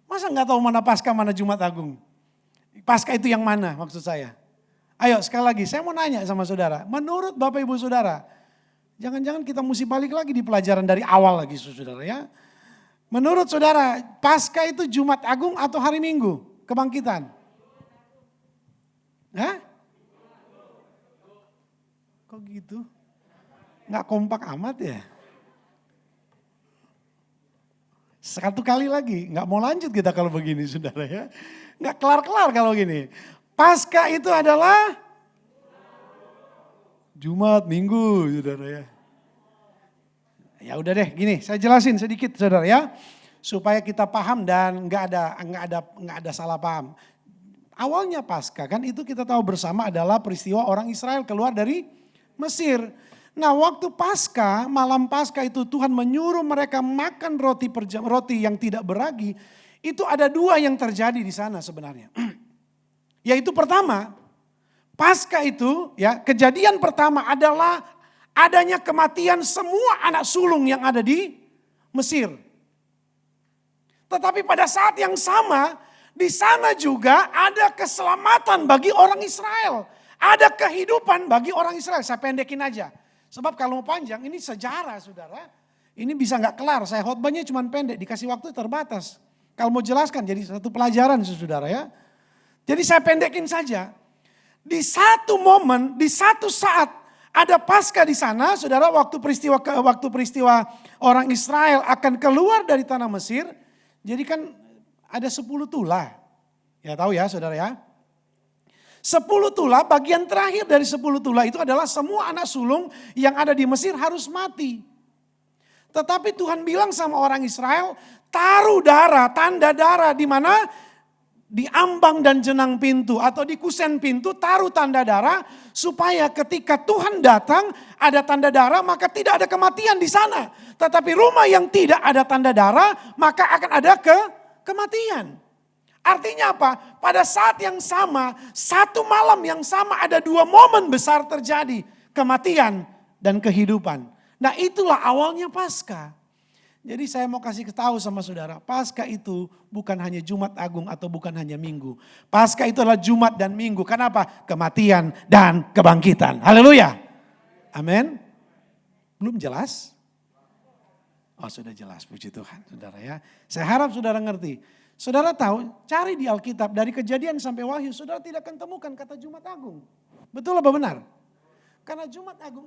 Masa nggak tahu mana Paskah, mana Jumat Agung? Paskah itu yang mana maksud saya? Ayo sekali lagi saya mau nanya sama saudara, menurut Bapak Ibu Saudara, jangan-jangan kita mesti balik lagi di pelajaran dari awal lagi saudara ya. Menurut saudara, Paskah itu Jumat Agung atau hari Minggu kebangkitan? Hah? Kok gitu? Nggak kompak amat ya? Satu kali lagi, nggak mau lanjut kita kalau begini saudara ya. Nggak kelar-kelar kalau gini. Paskah itu adalah Jumat, Minggu saudara ya. Ya udah deh gini, saya jelasin sedikit saudara ya. Supaya kita paham dan nggak ada salah paham. Awalnya Paskah kan itu kita tahu bersama adalah peristiwa orang Israel keluar dari Mesir. Nah waktu Paskah, malam Paskah itu Tuhan menyuruh mereka makan roti yang tidak beragi. Itu ada dua yang terjadi di sana sebenarnya. Yaitu pertama, Paskah itu ya kejadian pertama adalah adanya kematian semua anak sulung yang ada di Mesir. Tetapi pada saat yang sama, di sana juga ada keselamatan bagi orang Israel. Ada kehidupan bagi orang Israel. Saya pendekin aja. Sebab kalau mau panjang ini sejarah saudara. Ini bisa gak kelar. Saya khotbahnya cuma pendek. Dikasih waktu terbatas. Kalau mau jelaskan jadi satu pelajaran saudara ya. Jadi saya pendekin saja. Di satu momen, di satu saat ada Paskah di sana saudara. Waktu peristiwa orang Israel akan keluar dari tanah Mesir. Jadi kan ada 10 tulah. Ya tahu ya saudara ya. 10 tulah, bagian terakhir dari 10 tulah itu adalah semua anak sulung yang ada di Mesir harus mati. Tetapi Tuhan bilang sama orang Israel, taruh darah, tanda darah di mana? Di ambang dan jenang pintu atau di kusen pintu taruh tanda darah supaya ketika Tuhan datang ada tanda darah maka tidak ada kematian di sana. Tetapi rumah yang tidak ada tanda darah maka akan ada kematian. Artinya apa? Pada saat yang sama, satu malam yang sama ada dua momen besar terjadi. Kematian dan kehidupan. Nah itulah awalnya Paskah. Jadi saya mau kasih tahu sama saudara, Paskah itu bukan hanya Jumat Agung atau bukan hanya Minggu. Paskah itu adalah Jumat dan Minggu. Kenapa? Kematian dan kebangkitan. Haleluya. Amin. Belum jelas? Oh sudah jelas, puji Tuhan saudara ya. Saya harap saudara ngerti. Saudara tahu, cari di Alkitab dari Kejadian sampai Wahyu, saudara tidak akan temukan kata Jumat Agung. Betul apa benar? Karena Jumat Agung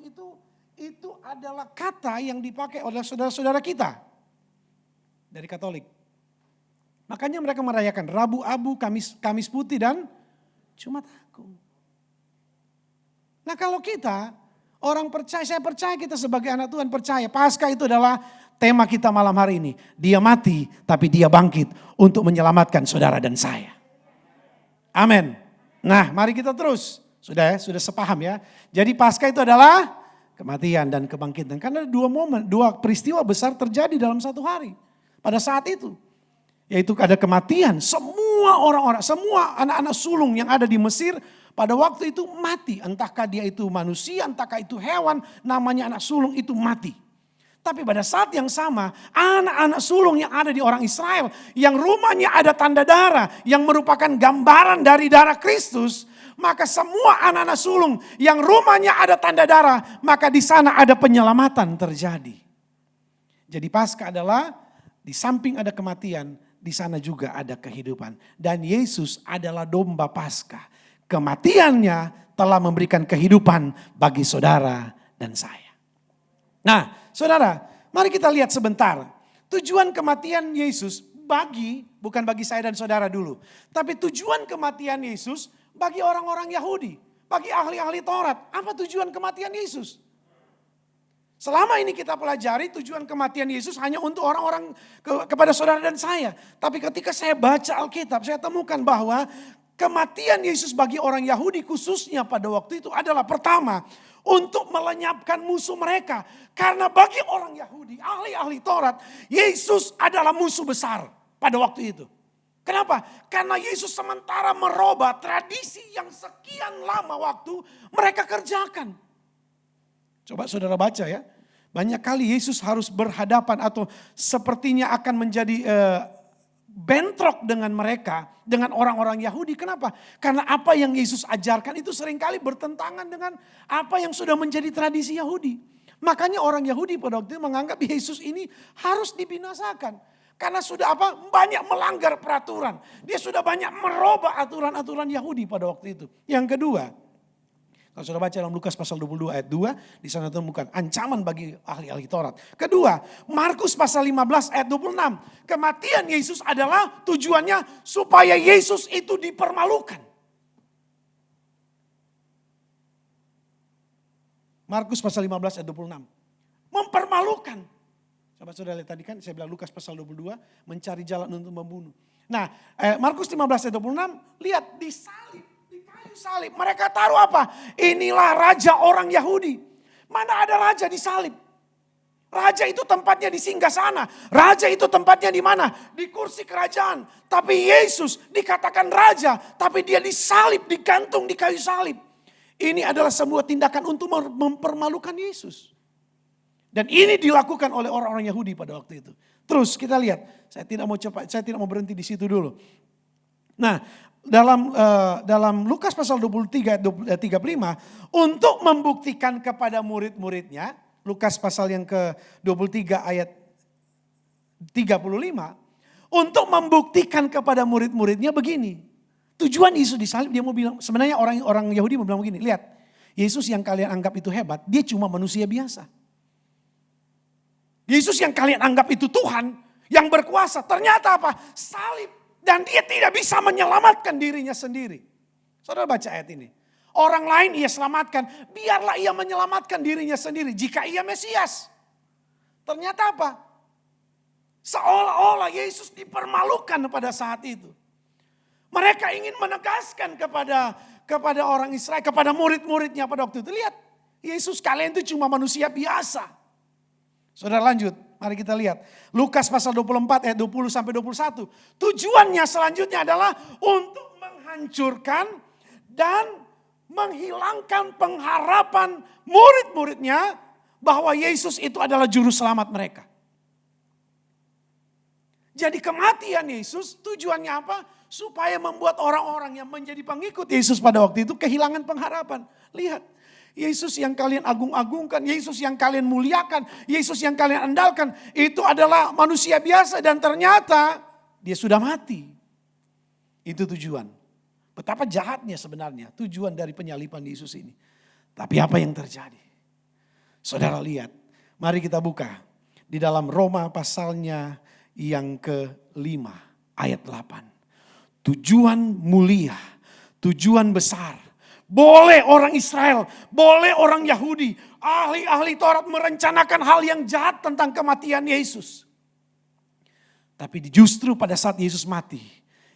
itu adalah kata yang dipakai oleh saudara-saudara kita dari Katolik. Makanya mereka merayakan Rabu Abu, Kamis Putih dan Jumat Agung. Nah kalau kita orang percaya, saya percaya kita sebagai anak Tuhan percaya Paskah itu adalah tema kita malam hari ini. Dia mati tapi dia bangkit untuk menyelamatkan saudara dan saya. Amin. Nah mari kita terus. Sudah sepaham ya. Jadi Paskah itu adalah kematian dan kebangkitan. Karena ada dua peristiwa besar terjadi dalam satu hari. Pada saat itu. Yaitu ada kematian. Semua orang-orang, semua anak-anak sulung yang ada di Mesir pada waktu itu mati. Entahkah dia itu manusia, entahkah itu hewan, namanya anak sulung itu mati. Tapi pada saat yang sama, anak-anak sulung yang ada di orang Israel, yang rumahnya ada tanda darah, yang merupakan gambaran dari darah Kristus, maka semua anak-anak sulung yang rumahnya ada tanda darah, maka di sana ada penyelamatan terjadi. Jadi Paskah adalah di samping ada kematian, di sana juga ada kehidupan. Dan Yesus adalah domba Paskah. Kematiannya telah memberikan kehidupan bagi saudara dan saya. Nah, saudara, mari kita lihat sebentar. Tujuan kematian Yesus bukan bagi saya dan saudara dulu. Tapi tujuan kematian Yesus bagi orang-orang Yahudi. Bagi ahli-ahli Taurat. Apa tujuan kematian Yesus? Selama ini kita pelajari tujuan kematian Yesus hanya untuk orang-orang kepada saudara dan saya. Tapi ketika saya baca Alkitab, saya temukan bahwa kematian Yesus bagi orang Yahudi khususnya pada waktu itu adalah pertama, untuk melenyapkan musuh mereka. Karena bagi orang Yahudi, ahli-ahli Taurat, Yesus adalah musuh besar pada waktu itu. Kenapa? Karena Yesus sementara merubah tradisi yang sekian lama waktu mereka kerjakan. Coba saudara baca ya. Banyak kali Yesus harus berhadapan atau sepertinya akan menjadi bentrok dengan mereka. Dengan orang-orang Yahudi. Kenapa? Karena apa yang Yesus ajarkan itu seringkali bertentangan dengan apa yang sudah menjadi tradisi Yahudi. Makanya orang Yahudi pada waktu itu menganggap Yesus ini harus dibinasakan. Karena sudah banyak melanggar peraturan. Dia sudah banyak merubah aturan-aturan Yahudi pada waktu itu. Yang kedua, kalau sudah baca dalam Lukas pasal 22 ayat 2, di sana temukan ancaman bagi ahli-ahli Taurat. Kedua, Markus pasal 15 ayat 26. Kematian Yesus adalah tujuannya supaya Yesus itu dipermalukan. Markus pasal 15 ayat 26. Mempermalukan. Coba saudara lihat tadi kan saya bilang Lukas pasal 22 mencari jalan untuk membunuh. Nah, Markus 15 ayat 26 lihat disalib. Salib. Mereka taruh apa? Inilah raja orang Yahudi. Mana ada raja disalib? Raja itu tempatnya di singgasana. Raja itu tempatnya di mana? Di kursi kerajaan. Tapi Yesus dikatakan raja. Tapi dia disalib, digantung di kayu salib. Ini adalah sebuah tindakan untuk mempermalukan Yesus. Dan ini dilakukan oleh orang-orang Yahudi pada waktu itu. Terus kita lihat. Saya tidak mau berhenti di situ dulu. Nah, dalam Lukas pasal 23 ayat 35 untuk membuktikan kepada murid-muridnya, Lukas pasal yang ke-23 ayat 35, untuk membuktikan kepada murid-muridnya begini. Tujuan Yesus disalib, dia mau bilang, sebenarnya orang Yahudi mau bilang begini, lihat, Yesus yang kalian anggap itu hebat, dia cuma manusia biasa. Yesus yang kalian anggap itu Tuhan, yang berkuasa, ternyata apa? Salib. Dan dia tidak bisa menyelamatkan dirinya sendiri. Saudara baca ayat ini. Orang lain ia selamatkan. Biarlah ia menyelamatkan dirinya sendiri. Jika ia Mesias. Ternyata apa? Seolah-olah Yesus dipermalukan pada saat itu. Mereka ingin menegaskan kepada orang Israel. Kepada murid-muridnya pada waktu itu. Lihat. Yesus kalian itu cuma manusia biasa. Saudara lanjut. Mari kita lihat. Lukas pasal 24 ayat 20 sampai 21. Tujuannya selanjutnya adalah untuk menghancurkan dan menghilangkan pengharapan murid-muridnya bahwa Yesus itu adalah juru selamat mereka. Jadi kematian Yesus tujuannya apa? Supaya membuat orang-orang yang menjadi pengikut Yesus pada waktu itu kehilangan pengharapan. Lihat. Yesus yang kalian agung-agungkan, Yesus yang kalian muliakan, Yesus yang kalian andalkan, itu adalah manusia biasa dan ternyata dia sudah mati. Itu tujuan. Betapa jahatnya sebenarnya tujuan dari penyaliban Yesus ini. Tapi apa yang terjadi? Saudara lihat, mari kita buka di dalam Roma pasalnya yang ke-5 ayat 8. Tujuan mulia, tujuan besar. Boleh orang Israel, boleh orang Yahudi, ahli-ahli Taurat merencanakan hal yang jahat tentang kematian Yesus. Tapi justru pada saat Yesus mati,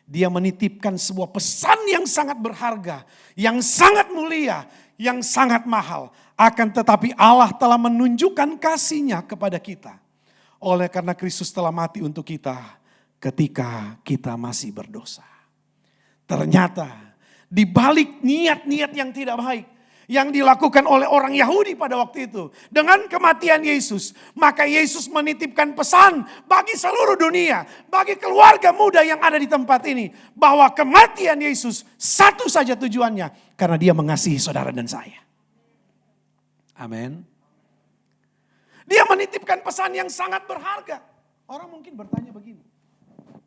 dia menitipkan sebuah pesan yang sangat berharga, yang sangat mulia, yang sangat mahal. Akan tetapi Allah telah menunjukkan kasih-Nya kepada kita. Oleh karena Kristus telah mati untuk kita ketika kita masih berdosa. Ternyata di balik niat-niat yang tidak baik, yang dilakukan oleh orang Yahudi pada waktu itu. Dengan kematian Yesus, maka Yesus menitipkan pesan bagi seluruh dunia, bagi keluarga muda yang ada di tempat ini, bahwa kematian Yesus satu saja tujuannya, karena dia mengasihi saudara dan saya. Amin. Dia menitipkan pesan yang sangat berharga. Orang mungkin bertanya begini,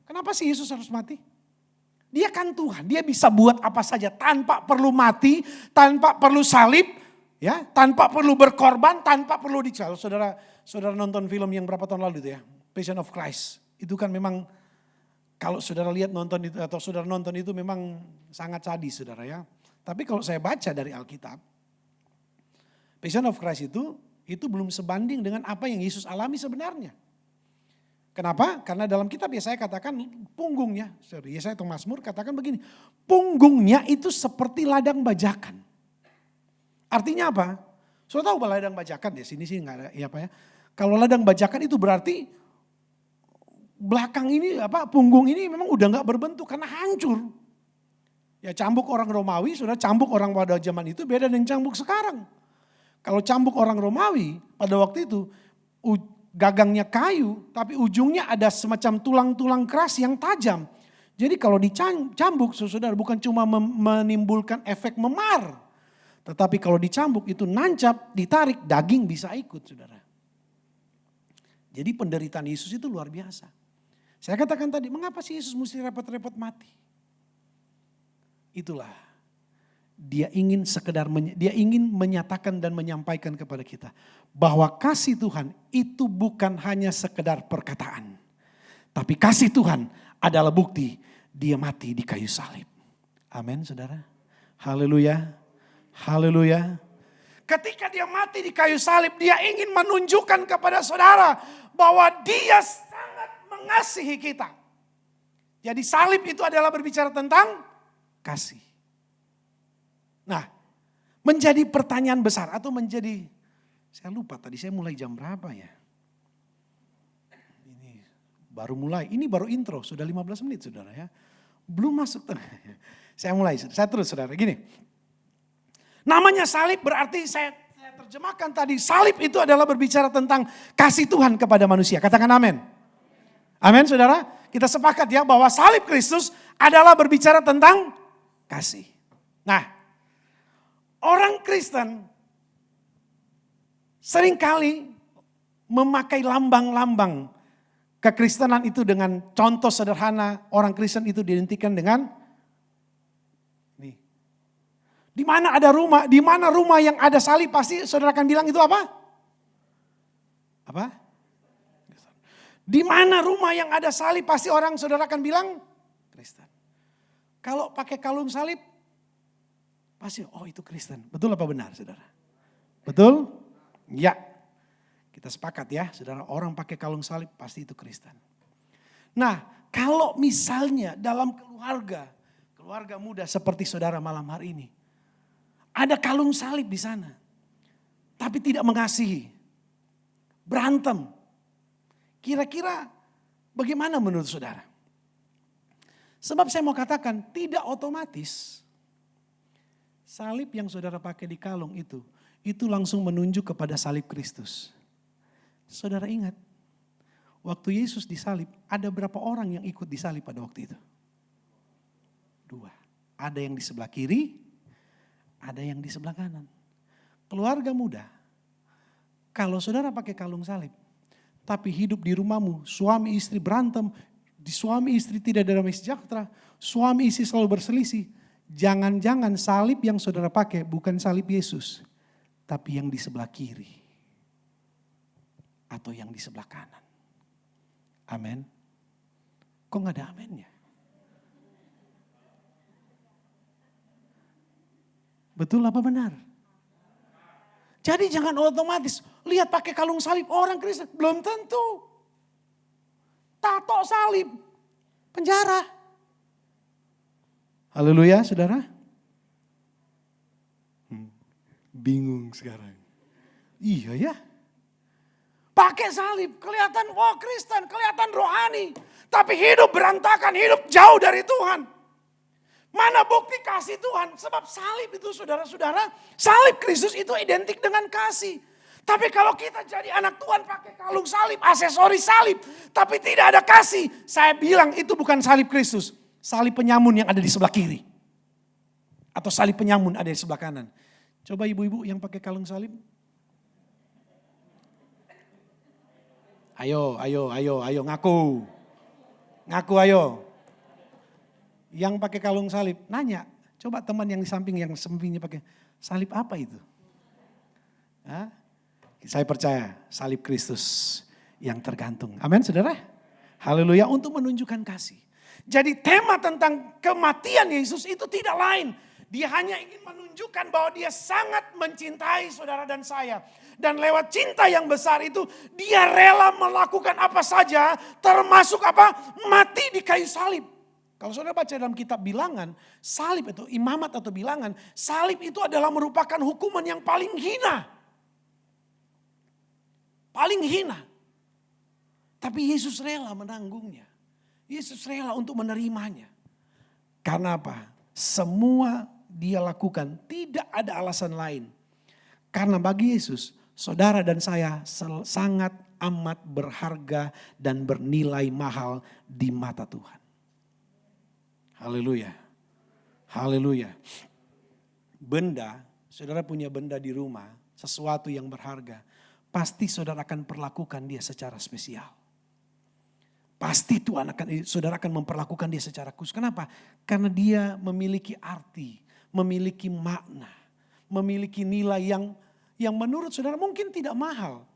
kenapa sih Yesus harus mati? Dia kan Tuhan, dia bisa buat apa saja tanpa perlu mati, tanpa perlu salib, ya, tanpa perlu berkorban, tanpa perlu dical. Saudara nonton film yang berapa tahun lalu itu ya, Passion of Christ. Itu kan memang kalau saudara lihat nonton itu atau saudara nonton itu memang sangat sadis saudara ya. Tapi kalau saya baca dari Alkitab, Passion of Christ itu belum sebanding dengan apa yang Yesus alami sebenarnya. Kenapa? Karena dalam kitab Yesaya katakan punggungnya, Yesaya atau Mazmur katakan begini, punggungnya itu seperti ladang bajakan. Artinya apa? Sudah tahu ladang bajakan ya, sini sih nggak ada ya apa ya. Kalau ladang bajakan itu berarti belakang ini punggung ini memang udah nggak berbentuk karena hancur. Ya cambuk orang Romawi, sudah cambuk orang pada zaman itu beda dengan cambuk sekarang. Kalau cambuk orang Romawi pada waktu itu gagangnya kayu, tapi ujungnya ada semacam tulang-tulang keras yang tajam. Jadi kalau dicambuk, saudara, bukan cuma menimbulkan efek memar. Tetapi kalau dicambuk itu nancap, ditarik, daging bisa ikut, saudara. Jadi penderitaan Yesus itu luar biasa. Saya katakan tadi, mengapa sih Yesus mesti repot-repot mati? Itulah. Dia ingin menyatakan dan menyampaikan kepada kita bahwa kasih Tuhan itu bukan hanya sekedar perkataan, tapi kasih Tuhan adalah bukti dia mati di kayu salib. Amin, saudara. Haleluya, haleluya. Ketika dia mati di kayu salib, dia ingin menunjukkan kepada saudara bahwa dia sangat mengasihi kita. Jadi salib itu adalah berbicara tentang kasih. Nah, menjadi pertanyaan besar atau menjadi, saya lupa tadi saya mulai jam berapa ya. Ini baru mulai, ini baru intro, sudah 15 menit saudara ya. Belum masuk tengah. Saya terus saudara, gini. Namanya salib berarti saya terjemahkan tadi, salib itu adalah berbicara tentang kasih Tuhan kepada manusia. Katakan amin. Amin saudara, kita sepakat ya bahwa salib Kristus adalah berbicara tentang kasih. Nah, orang Kristen seringkali memakai lambang-lambang kekristenan itu dengan contoh sederhana. Orang Kristen itu diidentikan dengan nih. Di mana ada rumah, di mana rumah yang ada salib pasti saudara akan bilang itu apa? Apa? Di mana rumah yang ada salib pasti orang saudara akan bilang Kristen. Kalau pakai kalung salib pasti, oh itu Kristen. Betul apa benar saudara? Betul? Ya. Kita sepakat ya saudara, orang pakai kalung salib pasti itu Kristen. Nah kalau misalnya dalam keluarga muda seperti saudara malam hari ini, ada kalung salib di sana, tapi tidak mengasihi, berantem. Kira-kira bagaimana menurut saudara? Sebab saya mau katakan tidak otomatis salib yang saudara pakai di kalung itu langsung menunjuk kepada salib Kristus. Saudara ingat, waktu Yesus disalib, ada berapa orang yang ikut disalib pada waktu itu? 2. Ada yang di sebelah kiri, ada yang di sebelah kanan. Keluarga muda, kalau saudara pakai kalung salib, tapi hidup di rumahmu, suami istri berantem, suami istri tidak ada damai sejahtera, suami istri selalu berselisih, jangan-jangan salib yang saudara pakai bukan salib Yesus, tapi yang di sebelah kiri atau yang di sebelah kanan. Amin. Kok gak ada aminnya? Betul apa benar? Jadi jangan otomatis lihat pakai kalung salib orang Kristen, belum tentu. Tato salib, penjara. Haleluya saudara. Bingung sekarang. Iya ya. Pakai salib, kelihatan wah Kristen, kelihatan rohani. Tapi hidup berantakan, hidup jauh dari Tuhan. Mana bukti kasih Tuhan? Sebab salib itu saudara-saudara, salib Kristus itu identik dengan kasih. Tapi kalau kita jadi anak Tuhan pakai kalung salib, aksesoris salib, tapi tidak ada kasih, saya bilang itu bukan salib Kristus. Salib penyamun yang ada di sebelah kiri. Atau salib penyamun ada di sebelah kanan. Coba ibu-ibu yang pakai kalung salib. Ayo ngaku. Ngaku ayo. Yang pakai kalung salib, nanya. Coba teman yang di sampingnya pakai salib apa itu? Hah? Saya percaya salib Kristus yang tergantung. Amin saudara. Haleluya, untuk menunjukkan kasih. Jadi tema tentang kematian Yesus itu tidak lain. Dia hanya ingin menunjukkan bahwa dia sangat mencintai saudara dan saya. Dan lewat cinta yang besar itu dia rela melakukan apa saja termasuk apa? Mati di kayu salib. Kalau saudara baca dalam kitab Bilangan, salib itu imamat atau bilangan, salib itu adalah merupakan hukuman yang paling hina. Paling hina. Tapi Yesus rela menanggungnya. Yesus rela untuk menerimanya. Karena apa? Semua dia lakukan, tidak ada alasan lain. Karena bagi Yesus, saudara dan saya sangat amat berharga dan bernilai mahal di mata Tuhan. Haleluya. Haleluya. Benda, saudara punya benda di rumah, sesuatu yang berharga, pasti saudara akan perlakukan dia secara spesial. Pasti saudara akan memperlakukan dia secara khusus. Kenapa? Karena dia memiliki arti, memiliki makna, memiliki nilai yang menurut saudara mungkin tidak mahal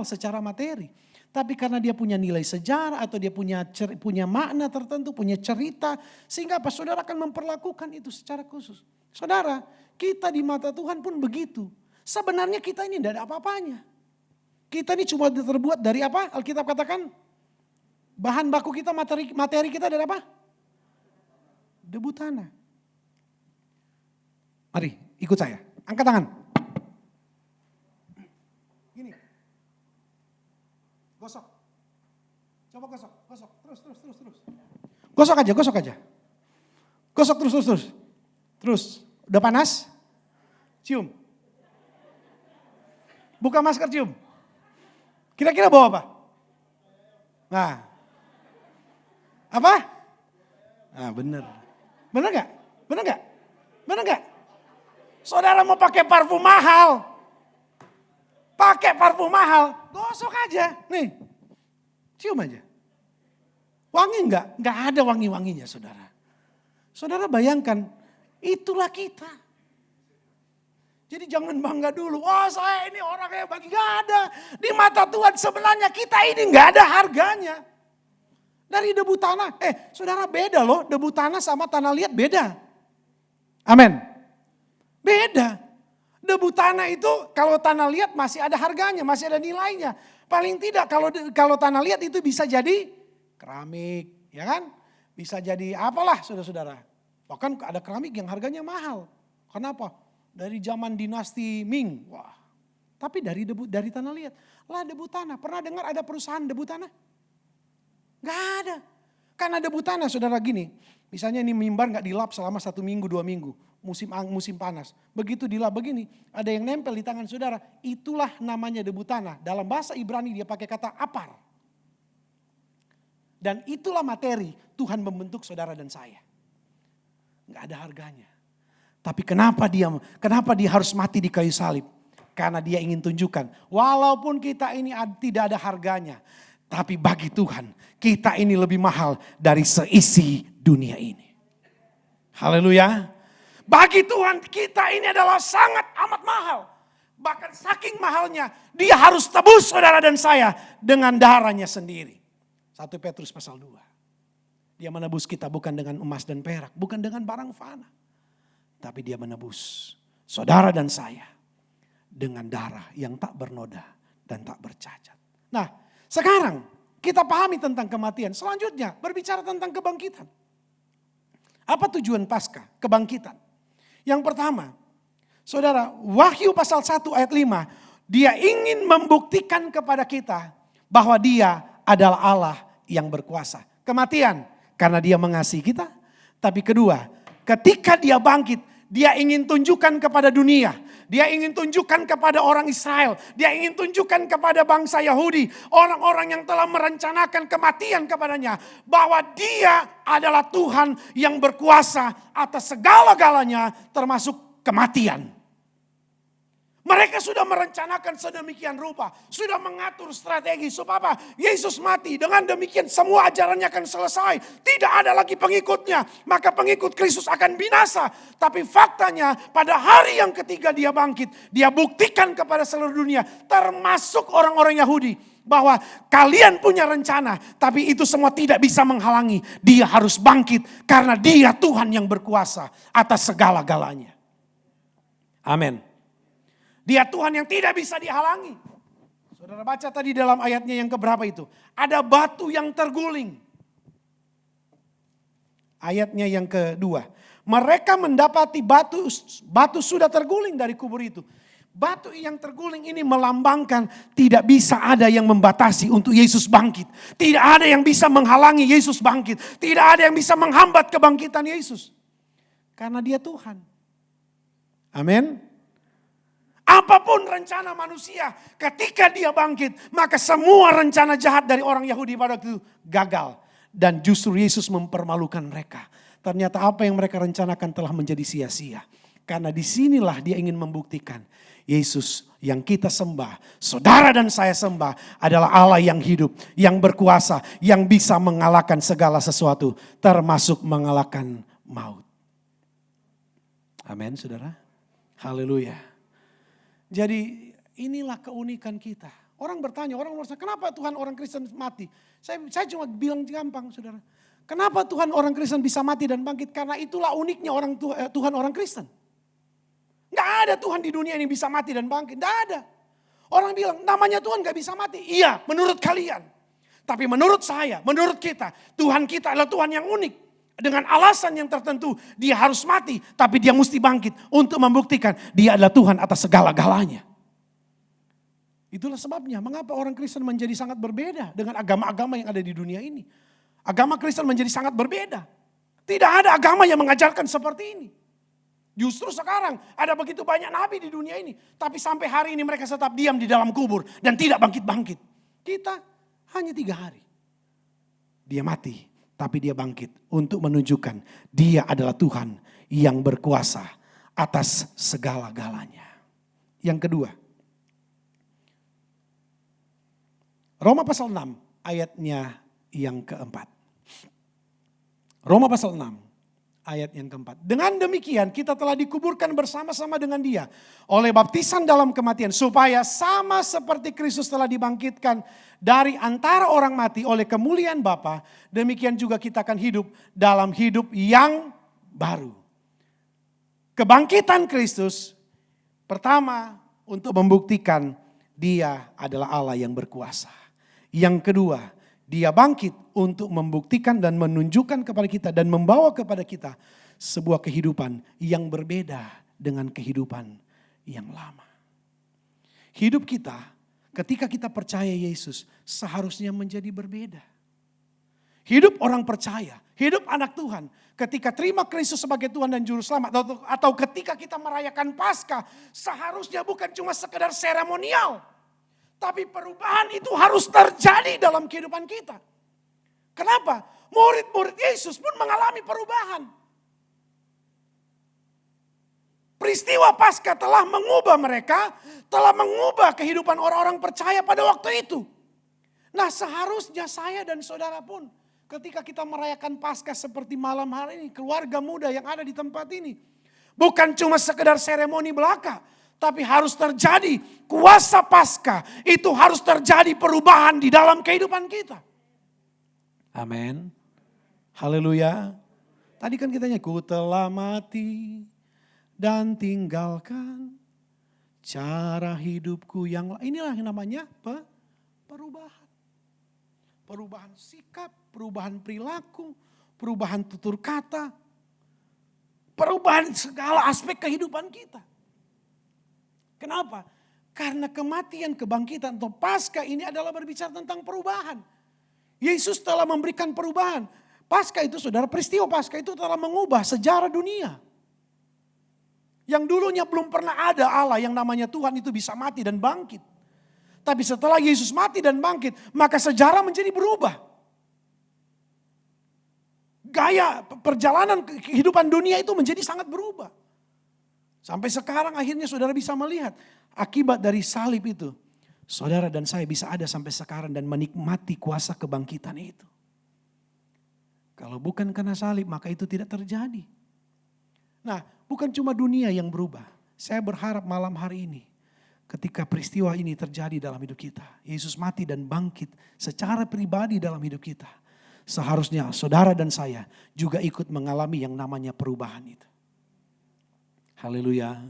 secara materi. Tapi karena dia punya nilai sejarah atau dia punya makna tertentu, punya cerita. Sehingga apa? Saudara akan memperlakukan itu secara khusus. Saudara, kita di mata Tuhan pun begitu. Sebenarnya kita ini tidak ada apa-apanya. Kita ini cuma terbuat dari apa? Alkitab katakan, bahan baku kita, materi kita dari apa? Debu tanah. Mari ikut saya, angkat tangan. Gini. Gosok. Coba gosok. Terus. Gosok aja. Gosok terus. Terus. Udah panas? Cium. Buka masker, cium. Kira-kira bawa apa? Nah. Apa? Nah, bener. Bener gak? Saudara mau pakai parfum mahal. Gosok aja. Nih, cium aja. Wangi enggak? Enggak ada wangi-wanginya saudara. Saudara bayangkan, itulah kita. Jadi jangan bangga dulu. Wah saya ini orang yang bagi. Enggak ada. Di mata Tuhan sebenarnya kita ini enggak ada harganya. Dari debu tanah. Saudara beda loh. Debu tanah sama tanah liat beda. Amin. Beda. Debu tanah itu kalau tanah liat masih ada harganya, masih ada nilainya. Paling tidak kalau tanah liat itu bisa jadi keramik, ya kan? Bisa jadi apalah saudara-saudara. Bahkan ada keramik yang harganya mahal. Kenapa? Dari zaman dinasti Ming. Wah. Tapi dari tanah liat. Lah debu tanah. Pernah dengar ada perusahaan debu tanah? Gak ada. Karena debu tanah saudara gini. Misalnya ini mimbar gak dilap selama 1 minggu, 2 minggu. Musim panas. Begitu dilap begini, ada yang nempel di tangan saudara. Itulah namanya debu tanah. Dalam bahasa Ibrani dia pakai kata apar. Dan itulah materi Tuhan membentuk saudara dan saya. Gak ada harganya. Tapi kenapa dia harus mati di kayu salib? Karena dia ingin tunjukkan, walaupun kita ini tidak ada harganya. Tapi bagi Tuhan, kita ini lebih mahal dari seisi dunia ini. Haleluya. Bagi Tuhan kita ini adalah sangat amat mahal. Bahkan saking mahalnya dia harus tebus saudara dan saya dengan darahnya sendiri. 1 Petrus pasal 2. Dia menebus kita bukan dengan emas dan perak. Bukan dengan barang fana. Tapi dia menebus saudara dan saya dengan darah yang tak bernoda dan tak bercacat. Nah sekarang kita pahami tentang kematian. Selanjutnya berbicara tentang kebangkitan. Apa tujuan Paskah? Kebangkitan. Yang pertama, saudara, Wahyu pasal 1 ayat 5, dia ingin membuktikan kepada kita bahwa dia adalah Allah yang berkuasa. Kematian, karena dia mengasihi kita. Tapi kedua, ketika dia bangkit, dia ingin tunjukkan kepada dunia. Dia ingin tunjukkan kepada orang Israel. Dia ingin tunjukkan kepada bangsa Yahudi. Orang-orang yang telah merencanakan kematian kepadanya. Bahwa dia adalah Tuhan yang berkuasa atas segala-galanya termasuk kematian. Mereka sudah merencanakan sedemikian rupa. Sudah mengatur strategi supaya Yesus mati. Dengan demikian semua ajarannya akan selesai. Tidak ada lagi pengikutnya. Maka pengikut Kristus akan binasa. Tapi faktanya pada hari yang ketiga dia bangkit. Dia buktikan kepada seluruh dunia. Termasuk orang-orang Yahudi. Bahwa kalian punya rencana. Tapi itu semua tidak bisa menghalangi. Dia harus bangkit. Karena dia Tuhan yang berkuasa atas segala-galanya. Amin. Dia Tuhan yang tidak bisa dihalangi. Saudara baca tadi dalam ayatnya yang keberapa itu. Ada batu yang terguling. Ayatnya yang kedua. Mereka mendapati batu sudah terguling dari kubur itu. Batu yang terguling ini melambangkan tidak bisa ada yang membatasi untuk Yesus bangkit. Tidak ada yang bisa menghalangi Yesus bangkit. Tidak ada yang bisa menghambat kebangkitan Yesus. Karena dia Tuhan. Amin. Apapun rencana manusia ketika dia bangkit. Maka semua rencana jahat dari orang Yahudi pada waktu itu gagal. Dan justru Yesus mempermalukan mereka. Ternyata apa yang mereka rencanakan telah menjadi sia-sia. Karena disinilah dia ingin membuktikan. Yesus yang kita sembah, saudara dan saya sembah adalah Allah yang hidup. Yang berkuasa, yang bisa mengalahkan segala sesuatu. Termasuk mengalahkan maut. Amin saudara. Haleluya. Jadi inilah keunikan kita. Orang bertanya, orang merasa kenapa Tuhan orang Kristen mati? Saya cuma bilang gampang saudara. Kenapa Tuhan orang Kristen bisa mati dan bangkit? Karena itulah uniknya Tuhan orang Kristen. Gak ada Tuhan di dunia ini bisa mati dan bangkit. Gak ada. Orang bilang namanya Tuhan gak bisa mati. Iya menurut kalian. Tapi menurut saya, menurut kita. Tuhan kita adalah Tuhan yang unik. Dengan alasan yang tertentu dia harus mati. Tapi dia mesti bangkit untuk membuktikan dia adalah Tuhan atas segala-galanya. Itulah sebabnya mengapa orang Kristen menjadi sangat berbeda dengan agama-agama yang ada di dunia ini. Agama Kristen menjadi sangat berbeda. Tidak ada agama yang mengajarkan seperti ini. Justru sekarang ada begitu banyak nabi di dunia ini. Tapi sampai hari ini mereka tetap diam di dalam kubur dan tidak bangkit-bangkit. Kita hanya 3 hari. Dia mati. Tapi dia bangkit untuk menunjukkan dia adalah Tuhan yang berkuasa atas segala-galanya. Yang kedua. Roma pasal 6 ayatnya yang keempat. Roma pasal 6 ayat yang keempat. Dengan demikian kita telah dikuburkan bersama-sama dengan dia oleh baptisan dalam kematian. Supaya sama seperti Kristus telah dibangkitkan dari antara orang mati oleh kemuliaan Bapa. Demikian juga kita akan hidup dalam hidup yang baru. Kebangkitan Kristus pertama untuk membuktikan dia adalah Allah yang berkuasa. Yang kedua, dia bangkit untuk membuktikan dan menunjukkan kepada kita dan membawa kepada kita sebuah kehidupan yang berbeda dengan kehidupan yang lama. Hidup kita ketika kita percaya Yesus seharusnya menjadi berbeda. Hidup orang percaya, hidup anak Tuhan ketika terima Kristus sebagai Tuhan dan Juru Selamat atau ketika kita merayakan Paskah seharusnya bukan cuma sekedar seremonial. Tapi perubahan itu harus terjadi dalam kehidupan kita. Kenapa? Murid-murid Yesus pun mengalami perubahan. Peristiwa Paskah telah mengubah mereka, telah mengubah kehidupan orang-orang percaya pada waktu itu. Nah seharusnya saya dan saudara pun ketika kita merayakan Paskah seperti malam hari ini, keluarga muda yang ada di tempat ini. Bukan cuma sekedar seremoni belaka. Tapi harus terjadi kuasa Paskah. Itu harus terjadi perubahan di dalam kehidupan kita. Amin. Haleluya. Tadi kan kita nyanyi, ku telah mati dan tinggalkan cara hidupku yang inilah yang namanya perubahan. Perubahan sikap, perubahan perilaku, perubahan tutur kata. Perubahan segala aspek kehidupan kita. Kenapa? Karena kematian, kebangkitan atau Paskah ini adalah berbicara tentang perubahan. Yesus telah memberikan perubahan. Paskah itu saudara, peristiwa Paskah itu telah mengubah sejarah dunia. Yang dulunya belum pernah ada Allah yang namanya Tuhan itu bisa mati dan bangkit. Tapi setelah Yesus mati dan bangkit, maka sejarah menjadi berubah. Gaya perjalanan kehidupan dunia itu menjadi sangat berubah. Sampai sekarang akhirnya saudara bisa melihat akibat dari salib itu. Saudara dan saya bisa ada sampai sekarang dan menikmati kuasa kebangkitan itu. Kalau bukan karena salib maka itu tidak terjadi. Nah, bukan cuma dunia yang berubah. Saya berharap malam hari ini ketika peristiwa ini terjadi dalam hidup kita. Yesus mati dan bangkit secara pribadi dalam hidup kita. Seharusnya saudara dan saya juga ikut mengalami yang namanya perubahan itu. Haleluya.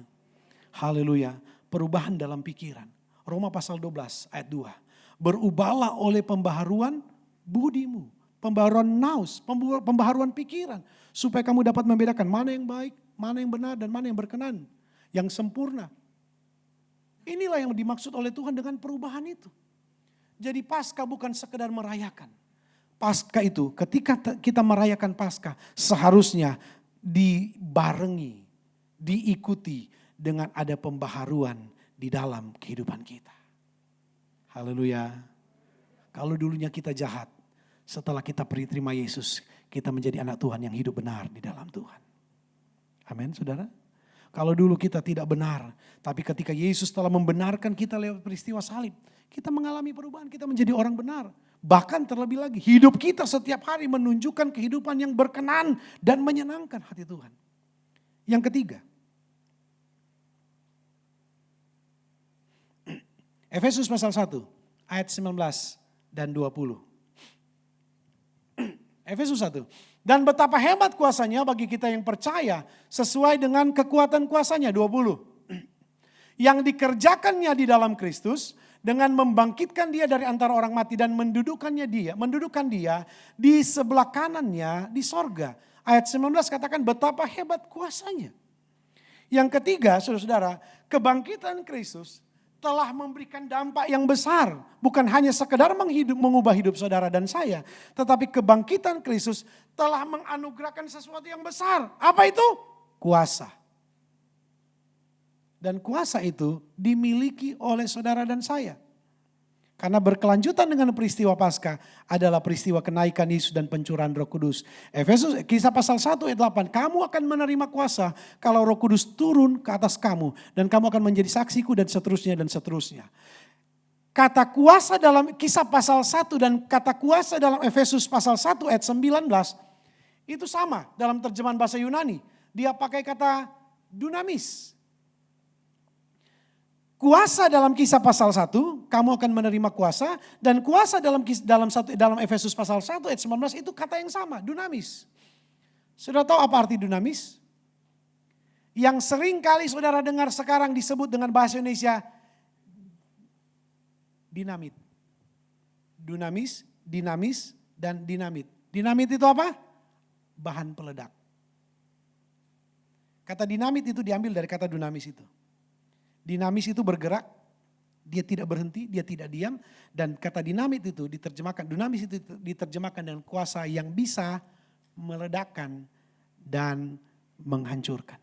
Haleluya. Perubahan dalam pikiran. Roma pasal 12 ayat 2. Berubahlah oleh pembaharuan budimu. Pembaharuan naus, pembaharuan pikiran. Supaya kamu dapat membedakan mana yang baik, mana yang benar dan mana yang berkenan. Yang sempurna. Inilah yang dimaksud oleh Tuhan dengan perubahan itu. Jadi Paskah bukan sekedar merayakan. Paskah itu ketika kita merayakan Paskah seharusnya dibarengi, diikuti dengan ada pembaharuan di dalam kehidupan kita. Haleluya. Kalau dulunya kita jahat, setelah kita terima Yesus, kita menjadi anak Tuhan yang hidup benar di dalam Tuhan. Amin, saudara. Kalau dulu kita tidak benar, tapi ketika Yesus telah membenarkan kita lewat peristiwa salib, kita mengalami perubahan, kita menjadi orang benar. Bahkan terlebih lagi, hidup kita setiap hari menunjukkan kehidupan yang berkenan dan menyenangkan hati Tuhan. Yang ketiga, Efesus pasal 1 ayat 19 dan 20. Efesus 1. Dan betapa hebat kuasanya bagi kita yang percaya sesuai dengan kekuatan kuasanya 20. Yang dikerjakannya di dalam Kristus dengan membangkitkan dia dari antara orang mati dan mendudukkan dia di sebelah kanannya di sorga. Ayat 19 katakan betapa hebat kuasanya. Yang ketiga saudara-saudara, kebangkitan Kristus telah memberikan dampak yang besar. Bukan hanya sekedar mengubah hidup saudara dan saya. Tetapi kebangkitan Kristus telah menganugerahkan sesuatu yang besar. Apa itu? Kuasa. Dan kuasa itu dimiliki oleh saudara dan saya. Karena berkelanjutan dengan peristiwa Paskah adalah peristiwa kenaikan Yesus dan pencurahan Roh Kudus. Efesus kisah pasal 1 ayat 8, kamu akan menerima kuasa kalau Roh Kudus turun ke atas kamu dan kamu akan menjadi saksiku dan seterusnya dan seterusnya. Kata kuasa dalam kisah pasal 1 dan kata kuasa dalam Efesus pasal 1 ayat 19 itu sama dalam terjemahan bahasa Yunani. Dia pakai kata dunamis. Kuasa dalam kisah pasal 1, kamu akan menerima kuasa. Dan kuasa dalam Efesus pasal 1 ayat 19 itu kata yang sama, dunamis. Sudah tahu apa arti dunamis? Yang sering kali saudara dengar sekarang disebut dengan bahasa Indonesia, dinamit. Dunamis, dinamis, dan dinamit. Dinamit itu apa? Bahan peledak. Kata dinamit itu diambil dari kata dunamis itu. Dinamis itu bergerak, dia tidak berhenti, dia tidak diam. Dan kata dinamit itu dunamis itu diterjemahkan dengan kuasa yang bisa meledakkan dan menghancurkan.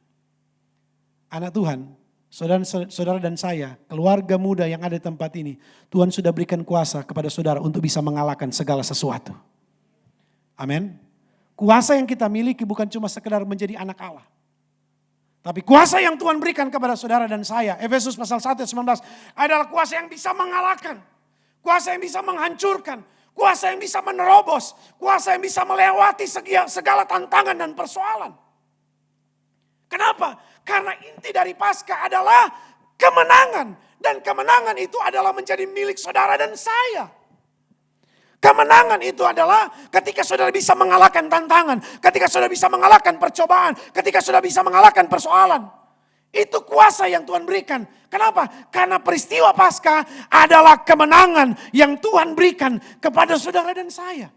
Anak Tuhan, saudara dan saya, keluarga muda yang ada di tempat ini, Tuhan sudah berikan kuasa kepada saudara untuk bisa mengalahkan segala sesuatu. Amin. Kuasa yang kita miliki bukan cuma sekedar menjadi anak Allah. Tapi kuasa yang Tuhan berikan kepada saudara dan saya, Efesus pasal 1 ayat 19, adalah kuasa yang bisa mengalahkan. Kuasa yang bisa menghancurkan. Kuasa yang bisa menerobos. Kuasa yang bisa melewati segala tantangan dan persoalan. Kenapa? Karena inti dari Paskah adalah kemenangan. Dan kemenangan itu adalah menjadi milik saudara dan saya. Kemenangan itu adalah ketika saudara bisa mengalahkan tantangan, ketika saudara bisa mengalahkan percobaan, ketika saudara bisa mengalahkan persoalan. Itu kuasa yang Tuhan berikan. Kenapa? Karena peristiwa Paskah adalah kemenangan yang Tuhan berikan kepada saudara dan saya.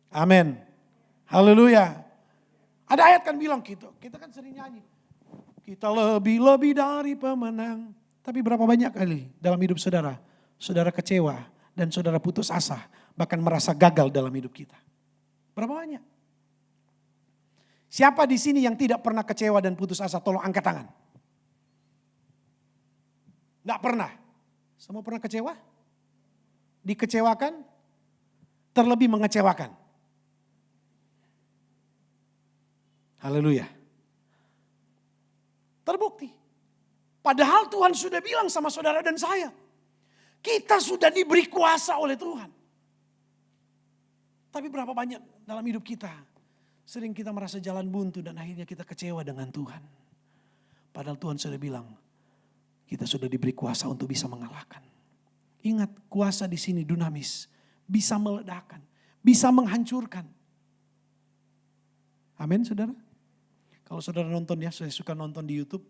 Amin. Haleluya. Ada ayat kan bilang gitu, kita kan sering nyanyi. Kita lebih dari pemenang. Tapi berapa banyak kali dalam hidup saudara, saudara kecewa. Dan saudara putus asa, bahkan merasa gagal dalam hidup kita. Berapa banyak? Siapa di sini yang tidak pernah kecewa dan putus asa? Tolong angkat tangan. Enggak pernah. Semua pernah kecewa? Dikecewakan? Terlebih mengecewakan. Haleluya. Terbukti. Padahal Tuhan sudah bilang sama saudara dan saya. Kita sudah diberi kuasa oleh Tuhan. Tapi berapa banyak dalam hidup kita. Sering kita merasa jalan buntu dan akhirnya kita kecewa dengan Tuhan. Padahal Tuhan sudah bilang. Kita sudah diberi kuasa untuk bisa mengalahkan. Ingat, kuasa di sini dinamis. Bisa meledakkan. Bisa menghancurkan. Amin saudara. Kalau saudara nonton ya, saya suka nonton di YouTube.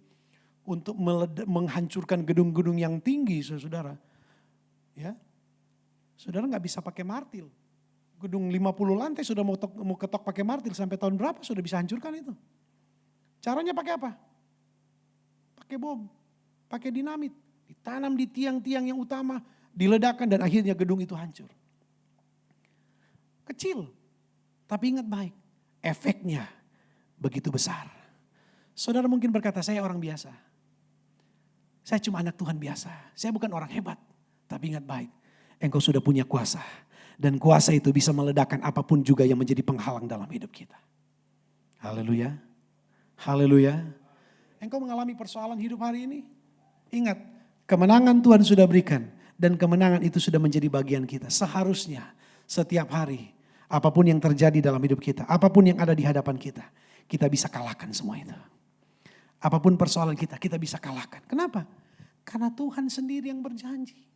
Untuk menghancurkan gedung-gedung yang tinggi saudara. Ya, saudara nggak bisa pakai martil. Gedung 50 lantai sudah mau ketok pakai martil. Sampai tahun berapa sudah bisa hancurkan itu. Caranya pakai apa? Pakai bom. Pakai dinamit. Ditanam di tiang-tiang yang utama. Diledakkan dan akhirnya gedung itu hancur. Kecil. Tapi ingat baik. Efeknya begitu besar. Saudara mungkin berkata, saya orang biasa. Saya cuma anak Tuhan biasa. Saya bukan orang hebat. Tapi ingat baik. Engkau sudah punya kuasa. Dan kuasa itu bisa meledakkan apapun juga yang menjadi penghalang dalam hidup kita. Haleluya. Haleluya. Engkau mengalami persoalan hidup hari ini? Ingat, kemenangan Tuhan sudah berikan. Dan kemenangan itu sudah menjadi bagian kita. Seharusnya setiap hari, apapun yang terjadi dalam hidup kita, apapun yang ada di hadapan kita, kita bisa kalahkan semua itu. Apapun persoalan kita, kita bisa kalahkan. Kenapa? Karena Tuhan sendiri yang berjanji.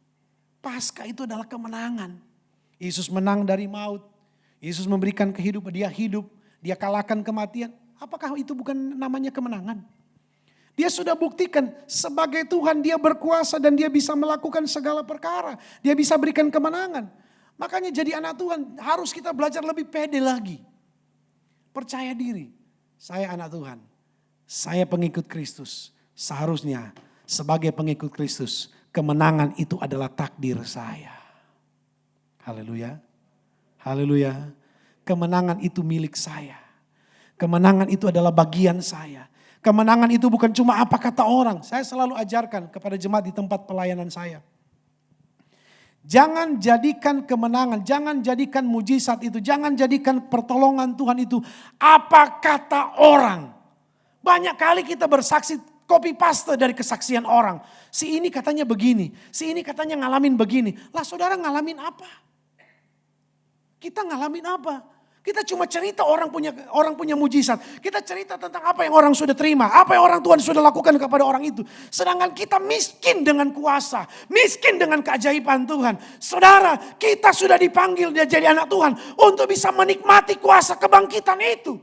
Paskah itu adalah kemenangan. Yesus menang dari maut. Yesus memberikan kehidupan, dia hidup, dia kalahkan kematian. Apakah itu bukan namanya kemenangan? Dia sudah buktikan sebagai Tuhan dia berkuasa dan dia bisa melakukan segala perkara. Dia bisa berikan kemenangan. Makanya jadi anak Tuhan harus kita belajar lebih pede lagi. Percaya diri. Saya anak Tuhan. Saya pengikut Kristus. Seharusnya sebagai pengikut Kristus kemenangan itu adalah takdir saya. Haleluya. Haleluya. Kemenangan itu milik saya. Kemenangan itu adalah bagian saya. Kemenangan itu bukan cuma apa kata orang. Saya selalu ajarkan kepada jemaat di tempat pelayanan saya. Jangan jadikan kemenangan, jangan jadikan mujizat itu, jangan jadikan pertolongan Tuhan itu apa kata orang. Banyak kali kita bersaksi copy paste dari kesaksian orang. Si ini katanya begini, si ini katanya ngalamin begini. Lah saudara ngalamin apa? Kita ngalamin apa? Kita cuma cerita orang punya mujizat. Kita cerita tentang apa yang orang sudah terima. Apa yang orang Tuhan sudah lakukan kepada orang itu. Sedangkan kita miskin dengan kuasa. Miskin dengan keajaiban Tuhan. Saudara, kita sudah dipanggil dia jadi anak Tuhan. Untuk bisa menikmati kuasa kebangkitan itu.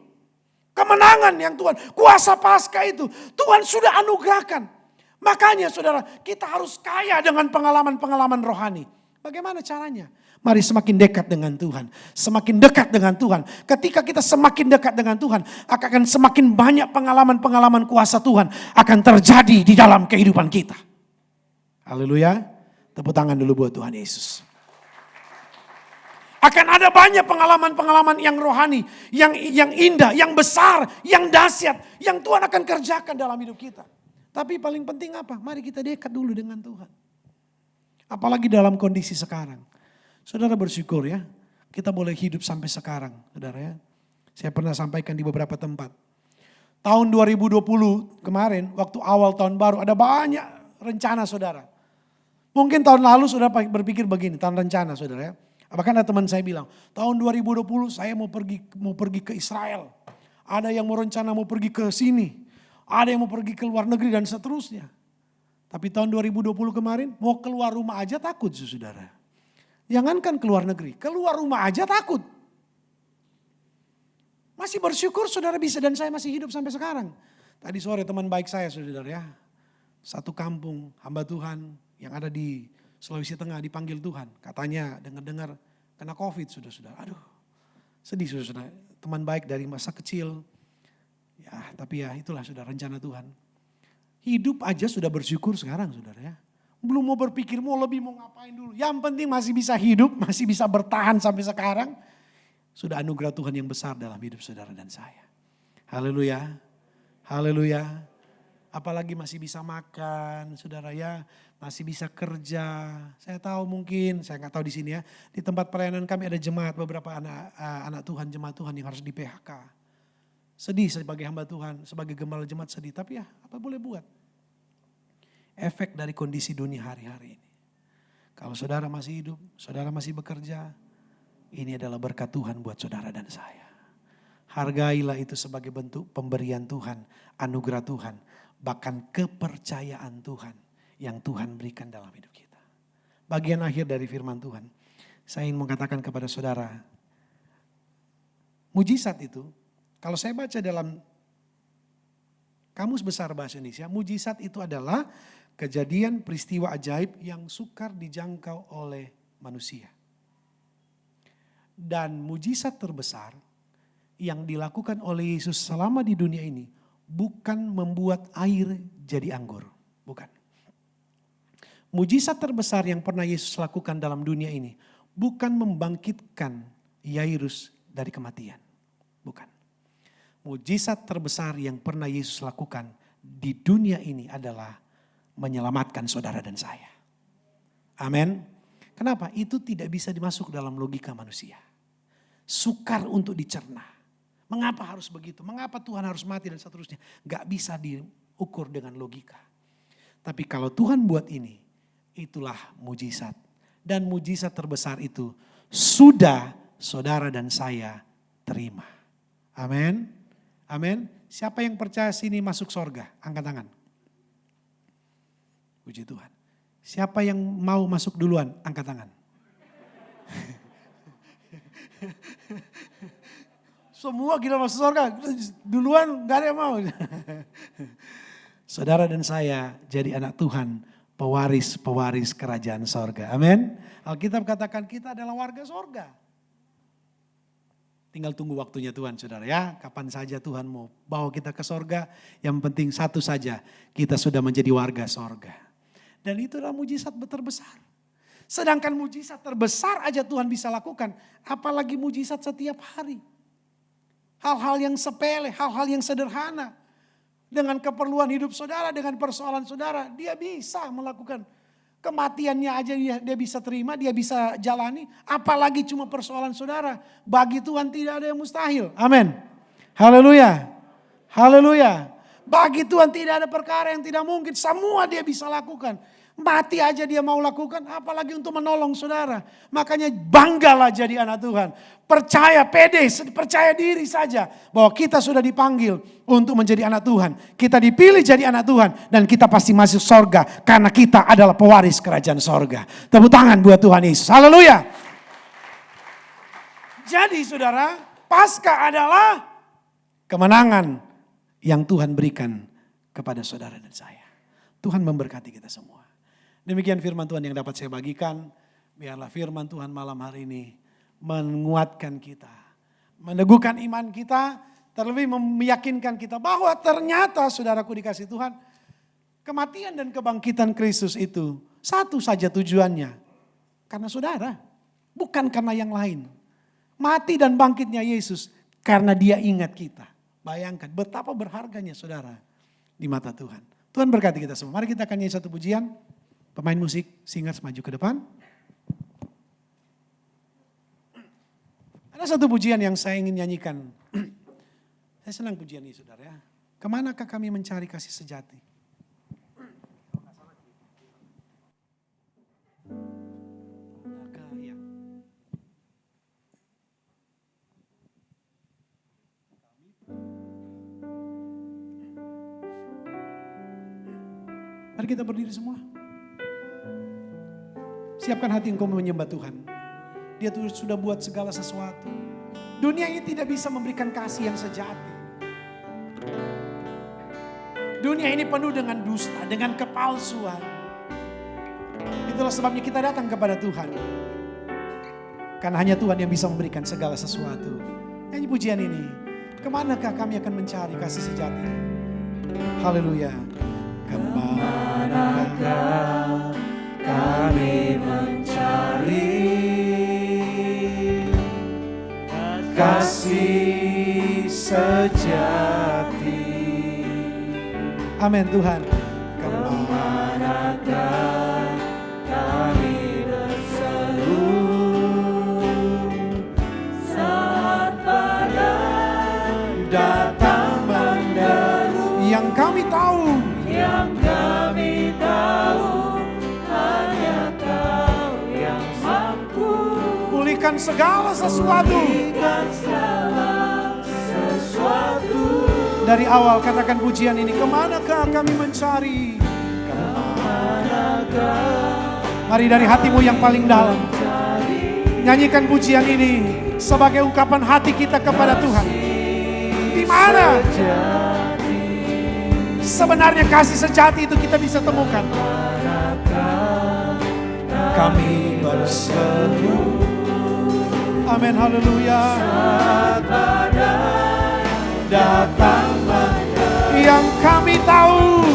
Kemenangan yang Tuhan. Kuasa Paskah itu. Tuhan sudah anugerahkan. Makanya saudara, kita harus kaya dengan pengalaman-pengalaman rohani. Bagaimana caranya? Mari semakin dekat dengan Tuhan. Semakin dekat dengan Tuhan. Ketika kita semakin dekat dengan Tuhan, akan semakin banyak pengalaman-pengalaman kuasa Tuhan akan terjadi di dalam kehidupan kita. Haleluya. Tepuk tangan dulu buat Tuhan Yesus. Akan ada banyak pengalaman-pengalaman yang rohani, yang indah, yang besar, yang dahsyat, yang Tuhan akan kerjakan dalam hidup kita. Tapi paling penting apa? Mari kita dekat dulu dengan Tuhan. Apalagi dalam kondisi sekarang. Saudara bersyukur ya, kita boleh hidup sampai sekarang, saudara ya. Saya pernah sampaikan di beberapa tempat. Tahun 2020 kemarin, waktu awal tahun baru, ada banyak rencana saudara. Mungkin tahun lalu saudara berpikir begini, tahun rencana saudara ya. Bahkan ada teman saya bilang, tahun 2020 saya mau pergi ke Israel. Ada yang mau rencana mau pergi ke sini. Ada yang mau pergi ke luar negeri dan seterusnya. Tapi tahun 2020 kemarin, mau keluar rumah aja takut saudara. Jangankan keluar negeri, keluar rumah aja takut. Masih bersyukur saudara bisa dan saya masih hidup sampai sekarang. Tadi sore teman baik saya saudara ya. Satu kampung hamba Tuhan yang ada di Sulawesi Tengah dipanggil Tuhan. Katanya dengar-dengar kena COVID saudara. Aduh sedih saudara. Teman baik dari masa kecil. Ya tapi ya itulah saudara rencana Tuhan. Hidup aja sudah bersyukur sekarang saudara ya. Belum mau berpikir mau lebih mau ngapain dulu. Yang penting masih bisa hidup, masih bisa bertahan sampai sekarang. Sudah anugerah Tuhan yang besar dalam hidup saudara dan saya. Haleluya. Haleluya. Apalagi masih bisa makan, saudara ya. Masih bisa kerja. Saya tahu mungkin, saya nggak tahu di sini ya. Di tempat pelayanan kami ada jemaat, beberapa anak Tuhan, jemaat Tuhan yang harus di PHK. Sedih sebagai hamba Tuhan, sebagai gembala jemaat sedih. Tapi ya apa boleh buat. Efek dari kondisi dunia hari-hari ini. Kalau saudara masih hidup, saudara masih bekerja, ini adalah berkat Tuhan buat saudara dan saya. Hargailah itu sebagai bentuk pemberian Tuhan, anugerah Tuhan, bahkan kepercayaan Tuhan yang Tuhan berikan dalam hidup kita. Bagian akhir dari firman Tuhan, saya ingin mengatakan kepada saudara, mujizat itu, kalau saya baca dalam Kamus Besar Bahasa Indonesia, mujizat itu adalah kejadian peristiwa ajaib yang sukar dijangkau oleh manusia. Dan mujizat terbesar yang dilakukan oleh Yesus selama di dunia ini bukan membuat air jadi anggur, bukan. Mujizat terbesar yang pernah Yesus lakukan dalam dunia ini bukan membangkitkan Yairus dari kematian, bukan. Mujizat terbesar yang pernah Yesus lakukan di dunia ini adalah menyelamatkan saudara dan saya. Amin. Kenapa? Itu tidak bisa dimasuk dalam logika manusia. Sukar untuk dicerna. Mengapa harus begitu? Mengapa Tuhan harus mati dan seterusnya? Gak bisa diukur dengan logika. Tapi kalau Tuhan buat ini, itulah mujizat. Dan mujizat terbesar itu sudah saudara dan saya terima. Amin. Amin. Siapa yang percaya sini masuk sorga? Angkat tangan. Puji Tuhan. Siapa yang mau masuk duluan? Angkat tangan. Semua kita masuk surga, duluan gak ada yang mau. Saudara dan saya jadi anak Tuhan, pewaris-pewaris kerajaan sorga. Amin. Alkitab katakan kita adalah warga sorga. Tinggal tunggu waktunya Tuhan saudara ya. Kapan saja Tuhan mau bawa kita ke sorga. Yang penting satu saja, kita sudah menjadi warga sorga. Dan itu adalah mujizat terbesar. Sedangkan mujizat terbesar aja Tuhan bisa lakukan. Apalagi mujizat setiap hari. Hal-hal yang sepele, hal-hal yang sederhana. Dengan keperluan hidup saudara, dengan persoalan saudara. Dia bisa melakukan. Kematiannya aja dia bisa terima, dia bisa jalani. Apalagi cuma persoalan saudara. Bagi Tuhan tidak ada yang mustahil. Amin. Haleluya. Haleluya. Bagi Tuhan tidak ada perkara yang tidak mungkin. Semua dia bisa lakukan. Mati aja dia mau lakukan, apalagi untuk menolong saudara. Makanya banggalah jadi anak Tuhan. Percaya, pede, percaya diri saja bahwa kita sudah dipanggil untuk menjadi anak Tuhan. Kita dipilih jadi anak Tuhan dan kita pasti masuk sorga karena kita adalah pewaris kerajaan sorga. Tepuk tangan buat Tuhan Yesus. Haleluya. Jadi saudara, Paskah adalah kemenangan yang Tuhan berikan kepada saudara dan saya. Tuhan memberkati kita semua. Demikian firman Tuhan yang dapat saya bagikan. Biarlah firman Tuhan malam hari ini menguatkan kita. Meneguhkan iman kita. Terlebih meyakinkan kita bahwa ternyata saudaraku dikasih Tuhan. Kematian dan kebangkitan Kristus itu satu saja tujuannya. Karena saudara. Bukan karena yang lain. Mati dan bangkitnya Yesus karena dia ingat kita. Bayangkan betapa berharganya saudara di mata Tuhan. Tuhan berkati kita semua. Mari kita akan nyanyi satu pujian. Pemain musik, singers maju ke depan. Ada satu pujian yang saya ingin nyanyikan. Saya senang pujian ini saudara ya. Kemanakah kami mencari kasih sejati? Mari kita berdiri semua. Siapkan hati engkau menyembah Tuhan. Dia sudah buat segala sesuatu. Dunia ini tidak bisa memberikan kasih yang sejati. Dunia ini penuh dengan dusta, dengan kepalsuan. Itulah sebabnya kita datang kepada Tuhan. Karena hanya Tuhan yang bisa memberikan segala sesuatu. Nyanyi pujian ini. Kemanakah kami akan mencari kasih sejati? Haleluya. Kemanakah kami mencari sejati. Amin Tuhan. Kemanakah kami berseru saat badai datang menderu? Yang kami tahu, Yang kami tahu hanya Kau yang mampu pulihkan segala sesuatu. berikan segala sesuatu. Dari awal katakan pujian ini, kemanakah kami mencari? Mari dari hatimu yang paling dalam, nyanyikan pujian ini sebagai ungkapan hati kita kepada Tuhan. Di mana sebenarnya kasih sejati itu kita bisa temukan? Kami berseru. Amin, haleluya. Datang Yang kami tahu.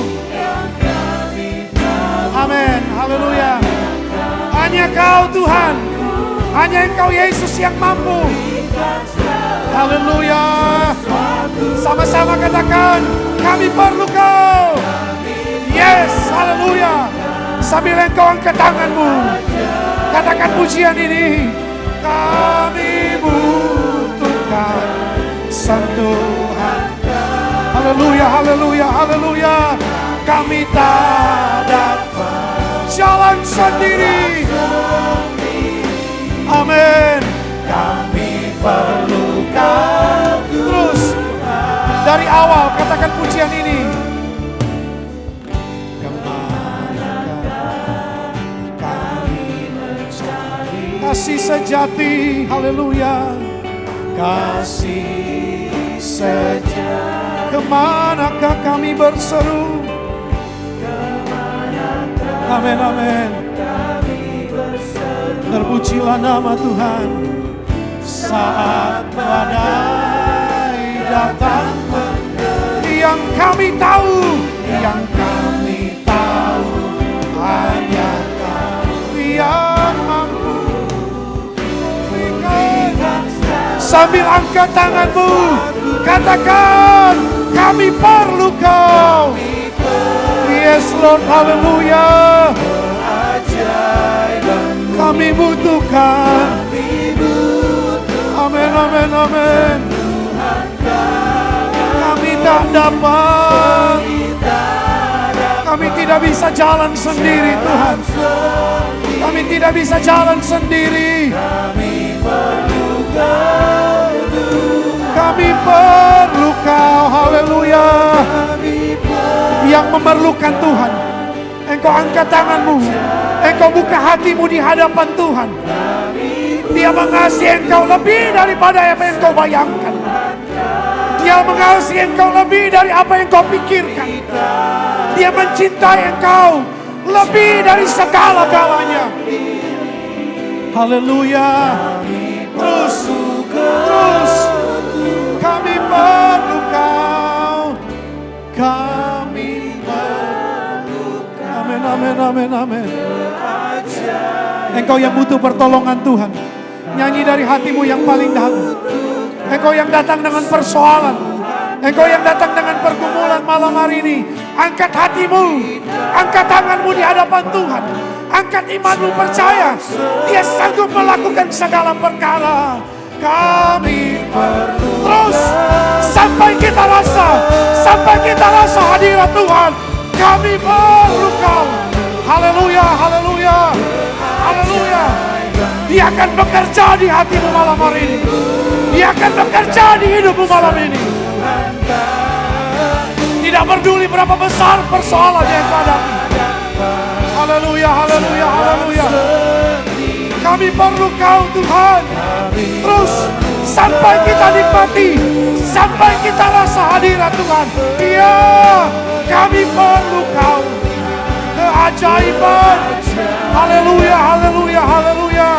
Amin, haleluya. Hanya Kau Tuhan, hanya Engkau Yesus yang mampu. Haleluya. Sama-sama katakan, kami perlu Kau. Yes, haleluya. Sambil Engkau angkat tanganmu, katakan pujian ini. Kami butuhkan sentuhan. Haleluya, haleluya, haleluya. Kami tak dapat jalan sendiri. Amin. kami perlu Kau. Terus dari awal katakan pujian ini. Kasih sejati, haleluya. Kasih sejati. Kemanakah kami berseru? Amin, amin. Terpujilah nama Tuhan. Saat badai datang, yang kami tahu, yang kami tahu hanya Kau yang mampu. Sambil angkat tanganmu, katakan, kami perlu Kau. Yes Lord, haleluya. Kami butuhkan. Amin, amin, amin. Kami tak dapat. Kami tidak bisa jalan sendiri Tuhan. Kami tidak bisa jalan sendiri. Kami perlu Kau, haleluya. Yang memerlukan Tuhan, engkau angkat tanganmu, engkau buka hatimu di hadapan Tuhan. Dia mengasihi engkau lebih daripada apa yang kau bayangkan. Dia mengasihi engkau lebih dari apa yang kau pikirkan. Dia mencintai engkau lebih dari segala-galanya. Haleluya. Terus kami perlu Kau. Kami perlu Kau. Amin, amin, amin, amin. Engkau yang butuh pertolongan Tuhan, nyanyi dari hatimu yang paling dalam. Engkau yang datang dengan persoalan, engkau yang datang dengan pergumulan malam hari ini, angkat hatimu, angkat tanganmu di hadapan Tuhan. Angkat imanmu, percaya Dia sanggup melakukan segala perkara. Kami perlu. Terus sampai kita rasa hadirat Tuhan. Kami perlu Kau. Haleluya, haleluya, haleluya. Dia akan bekerja di hatimu malam hari ini. Dia akan bekerja di hidupmu malam ini. Tidak peduli berapa besar persoalan yang kau hadapi. Haleluya, haleluya, haleluya. Kami perlu Kau Tuhan. Terus sampai kita nikmati, sampai kita rasa hadirat Tuhan. Iya, kami perlu Kau. Keajaiban. Haleluya, haleluya, haleluya.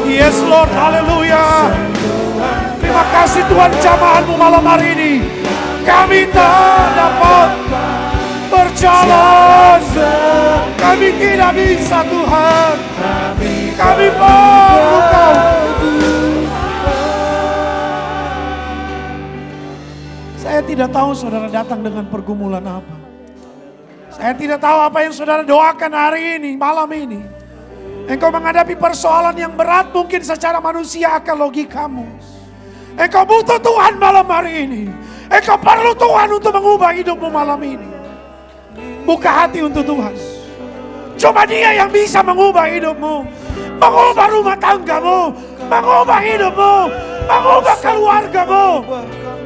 Yes Lord, haleluya. Terima kasih Tuhan, jamahanmu malam hari ini. Kami tak dapat berjalan, kami tidak bisa Tuhan. Kami perlu Kau. Saya tidak tahu saudara datang dengan pergumulan apa. Saya tidak tahu apa yang saudara doakan hari ini, malam ini. Engkau menghadapi persoalan yang berat mungkin secara manusia akal logikamu. Engkau butuh Tuhan malam hari ini. Engkau perlu Tuhan untuk mengubah hidupmu malam ini. Buka hati untuk Tuhan. Cuma Dia yang bisa mengubah hidupmu. Mengubah rumah tanggamu. Mengubah hidupmu. Mengubah keluargamu.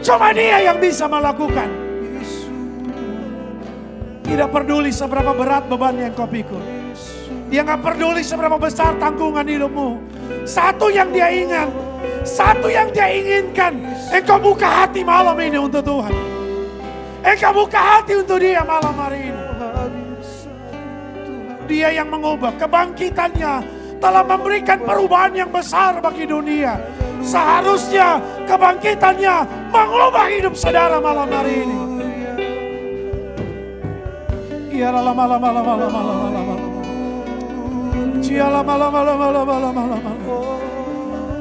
Cuma Dia yang bisa melakukan. Tidak peduli seberapa berat beban yang kau pikul. Dia gak peduli seberapa besar tanggungan hidupmu. Satu yang Dia ingat, satu yang Dia inginkan, engkau buka hati malam ini untuk Tuhan. Engkau buka hati untuk Dia malam hari ini. Dia yang mengubah, kebangkitannya telah memberikan perubahan yang besar bagi dunia. Seharusnya kebangkitannya mengubah hidup saudara malam hari ini. Ya la malam. Ciala malam.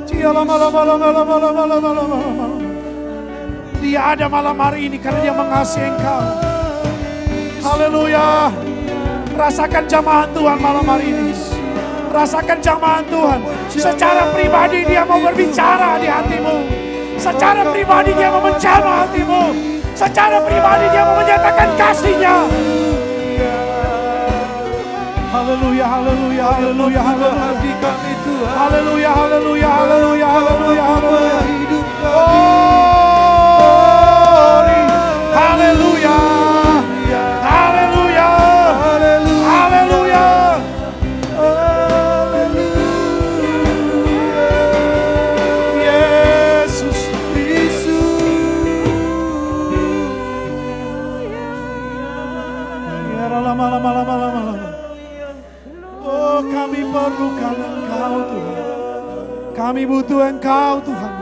Ciala malam. Dia ada malam hari ini karena Dia mengasihi engkau. Haleluya. Rasakan jamahan Tuhan malam hari ini. Rasakan jamahan Tuhan. Secara pribadi Dia mau berbicara di hatimu. Secara pribadi Dia mau menjamah hatimu. Secara pribadi Dia mau menyatakan kasih-Nya. Haleluya, haleluya, haleluya, haleluya. Haleluya, haleluya, haleluya, haleluya, haleluya. Haleluya. Haleluya. Haleluya. Yesus. Ya malam. Oh, kami perlukan Engkau Tuhan. Kami butuh Engkau Tuhan.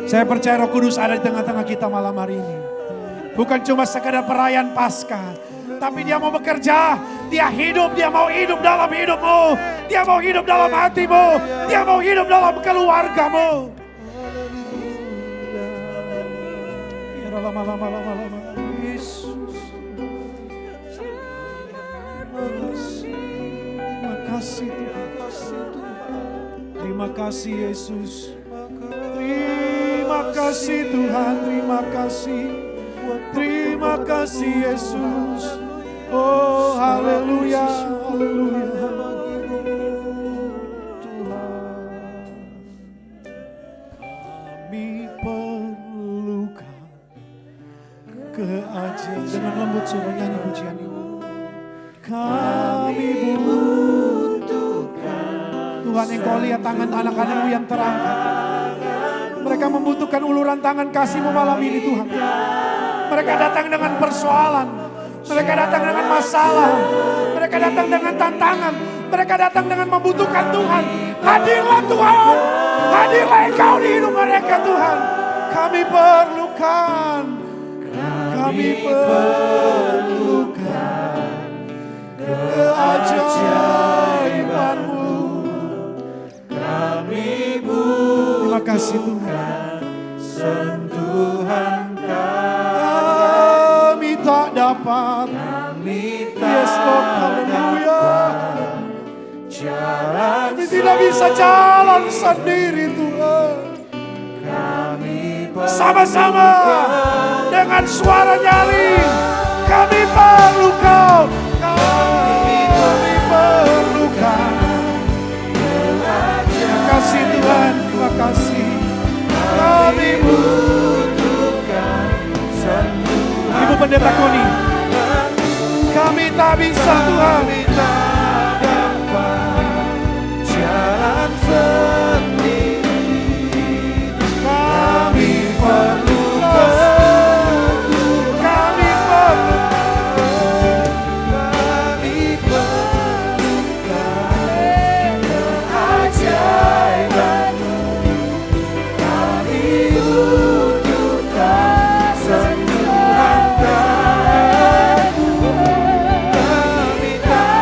Saya percaya Roh Kudus ada di tengah-tengah kita malam hari ini. Bukan cuma sekadar perayaan Paskah, tapi Dia mau bekerja. Dia hidup, Dia mau hidup dalam hidupmu. Dia mau hidup dalam hatimu. Dia mau hidup dalam keluargamu. Terima kasih Tuhan. Terima kasih Yesus. Terima kasih Tuhan. Terima kasih. Terima kasih Yesus. Oh haleluya. Haleluya. Kami perlukan keajaiban. Dengan lembut suruh nyanyi pujian ini. Kami butuhkan. Tuhan, Engkau lihat tangan anak-anak-Mu yang terangkat. Mereka membutuhkan uluran tangan kasih-Mu malam ini Tuhan. Mereka datang dengan persoalan. Mereka datang dengan masalah. Mereka datang dengan tantangan. Mereka datang dengan membutuhkan Tuhan. Hadirlah Tuhan. Hadirlah Engkau di hidup mereka Tuhan. Kami perlukan. Kami perlukan keajaiban-Mu. Kami butuhkan. Terima kasih Tuhan. Sentuhan kami tak dapat. Yes Lord, haleluya. Kami tidak bisa jalan sendiri Tuhan. Sama-sama dengan suara nyaring kami perlu Kau. Kami perlukan. Terima kasih Tuhan, terima kasih. Kami butuhkan sentuhan. Ibu Pendeta Koni, kami tak bisa Tuhan. Kami tak dapat jalan sendiri. Kami perlukan. Kami perlukan. Kami perlukan keajaiban-Mu. Kami butuhkan sentuhan tangan-Mu. Kami tak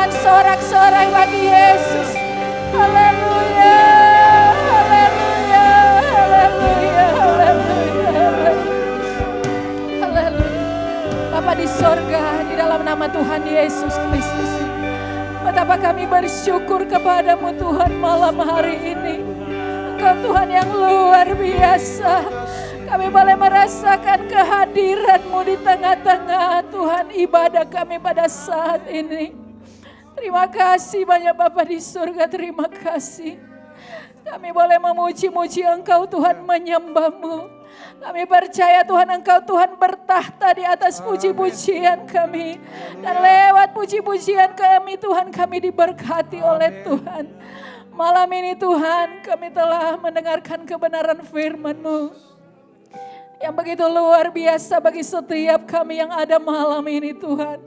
Tuhan sorak-sorai bagi Yesus. Haleluya, haleluya, haleluya, haleluya, haleluya. Bapa di sorga, di dalam nama Tuhan Yesus Kristus, betapa kami bersyukur kepadamu Tuhan malam hari ini. Engkau Tuhan yang luar biasa. Kami boleh merasakan kehadiran-Mu di tengah-tengah Tuhan ibadah kami pada saat ini. Terima kasih banyak Bapa di surga, terima kasih. Kami boleh memuji-muji Engkau Tuhan, menyembah-Mu. Kami percaya Tuhan Engkau Tuhan bertahta di atas puji-pujian kami. Dan lewat puji-pujian kami Tuhan, kami diberkati oleh Tuhan. Malam ini Tuhan, kami telah mendengarkan kebenaran firman-Mu yang begitu luar biasa bagi setiap kami yang ada malam ini Tuhan.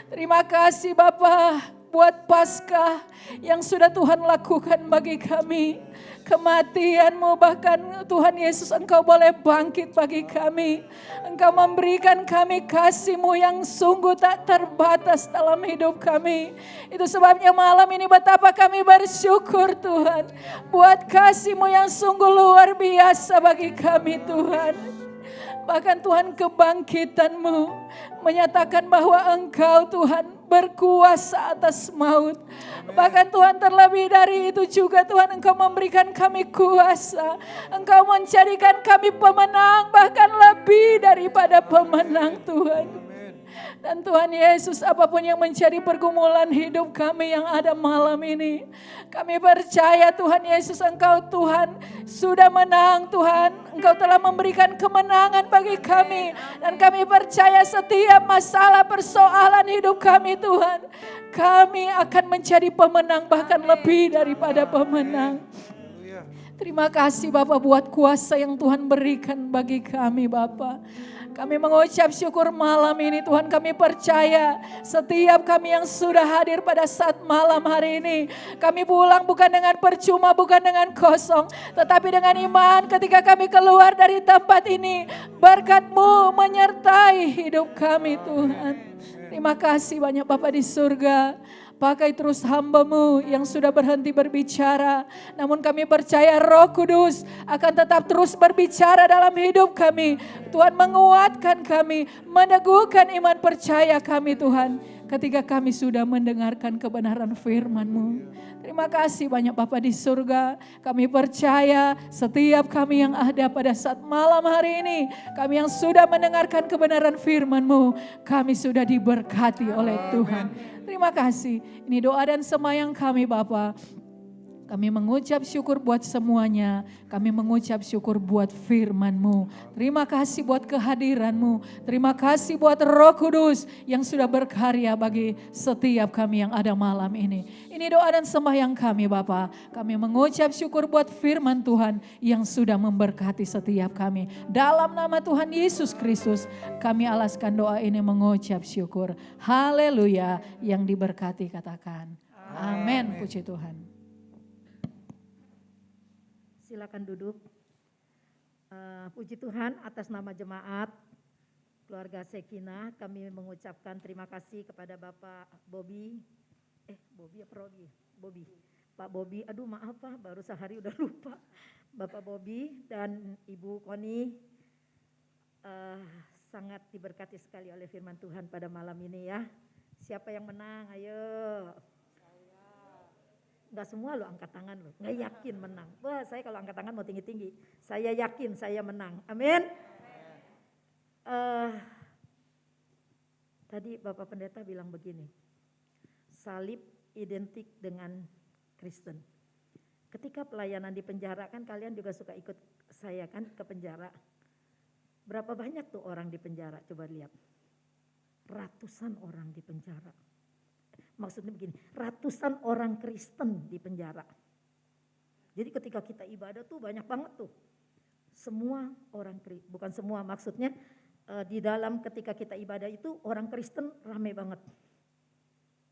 Terima kasih Bapa buat Paskah yang sudah Tuhan lakukan bagi kami. Kematian-Mu bahkan Tuhan Yesus Engkau boleh bangkit bagi kami. Engkau memberikan kami kasih-Mu yang sungguh tak terbatas dalam hidup kami. Itu sebabnya malam ini betapa kami bersyukur Tuhan. Buat kasih-Mu yang sungguh luar biasa bagi kami Tuhan. Bahkan Tuhan kebangkitan-Mu menyatakan bahwa Engkau Tuhan berkuasa atas maut. Bahkan Tuhan terlebih dari itu juga Tuhan Engkau memberikan kami kuasa. Engkau menjadikan kami pemenang, bahkan lebih daripada pemenang Tuhan. Dan Tuhan Yesus, apapun yang menjadi pergumulan hidup kami yang ada malam ini, kami percaya Tuhan Yesus Engkau Tuhan sudah menang Tuhan. Engkau telah memberikan kemenangan bagi kami. Dan kami percaya setiap masalah persoalan hidup kami Tuhan, kami akan menjadi pemenang, bahkan lebih daripada pemenang. Terima kasih Bapak buat kuasa yang Tuhan berikan bagi kami Bapak. Kami mengucap syukur malam ini Tuhan, kami percaya setiap kami yang sudah hadir pada saat malam hari ini, kami pulang bukan dengan percuma, bukan dengan kosong, tetapi dengan iman ketika kami keluar dari tempat ini, berkat-Mu menyertai hidup kami Tuhan. Terima kasih banyak Bapa di surga. Pakai terus hamba-Mu yang sudah berhenti berbicara. Namun kami percaya Roh Kudus akan tetap terus berbicara dalam hidup kami. Tuhan menguatkan kami, meneguhkan iman percaya kami Tuhan. Ketika kami sudah mendengarkan kebenaran firman-Mu. Terima kasih banyak Bapa di surga. Kami percaya setiap kami yang ada pada saat malam hari ini. Kami yang sudah mendengarkan kebenaran firman-Mu. Kami sudah diberkati oleh Tuhan. Terima kasih. Ini doa dan semayang kami Bapa. Kami mengucap syukur buat semuanya. Kami mengucap syukur buat firman-Mu. Terima kasih buat kehadiran-Mu. Terima kasih buat Roh Kudus yang sudah berkarya bagi setiap kami yang ada malam ini. Ini doa dan sembahyang kami Bapa. Kami mengucap syukur buat firman Tuhan yang sudah memberkati setiap kami. Dalam nama Tuhan Yesus Kristus kami alaskan doa ini mengucap syukur. Haleluya. Yang diberkati katakan. Amin. Puji Tuhan. Silakan duduk. Puji Tuhan atas nama jemaat keluarga Sekinah, kami mengucapkan terima kasih kepada Bapak Bobby. Pak Bobby, aduh maaf Pak, baru sehari udah lupa. Bapak Bobby dan Ibu Koni sangat diberkati sekali oleh firman Tuhan pada malam ini ya. Siapa yang menang? Ayo. Enggak semua lo angkat tangan lo, enggak yakin menang. Wah, saya kalau angkat tangan mau tinggi-tinggi. Saya yakin saya menang. Amin. Tadi Bapak Pendeta bilang begini, salib identik dengan Kristen. Ketika pelayanan di penjara kan kalian juga suka ikut saya kan ke penjara. Berapa banyak tuh orang di penjara? Coba lihat. Ratusan orang di penjara. Maksudnya begini, ratusan orang Kristen di penjara. Jadi ketika kita ibadah tuh banyak banget tuh. Semua orang, bukan semua maksudnya di dalam ketika kita ibadah itu orang Kristen rame banget.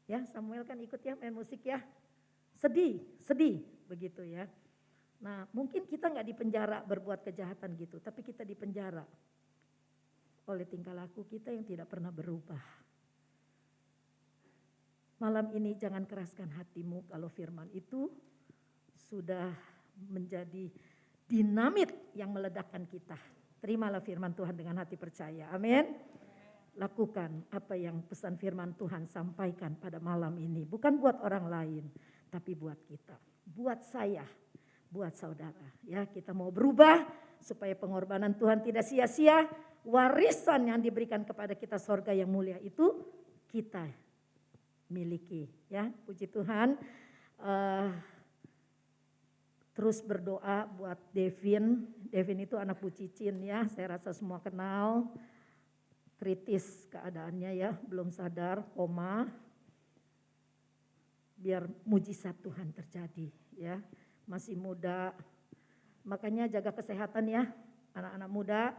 Ya Samuel kan ikut ya main musik ya. Sedih begitu ya. Nah mungkin kita gak di penjara berbuat kejahatan gitu. Tapi kita di penjara oleh tingkah laku kita yang tidak pernah berubah. Malam ini jangan keraskan hatimu kalau firman itu sudah menjadi dinamit yang meledakkan kita. Terimalah firman Tuhan dengan hati percaya. Amin. Lakukan apa yang pesan firman Tuhan sampaikan pada malam ini. Bukan buat orang lain, tapi buat kita. Buat saya, buat saudara. Ya, kita mau berubah supaya pengorbanan Tuhan tidak sia-sia. Warisan yang diberikan kepada kita sorga yang mulia itu kita miliki. Ya, puji Tuhan. Terus berdoa buat Devin. Devin itu anak Bu Cicin ya, saya rasa semua kenal. Kritis keadaannya ya, belum sadar, koma. Biar mujizat Tuhan terjadi ya. Masih muda, makanya jaga kesehatan ya anak-anak muda.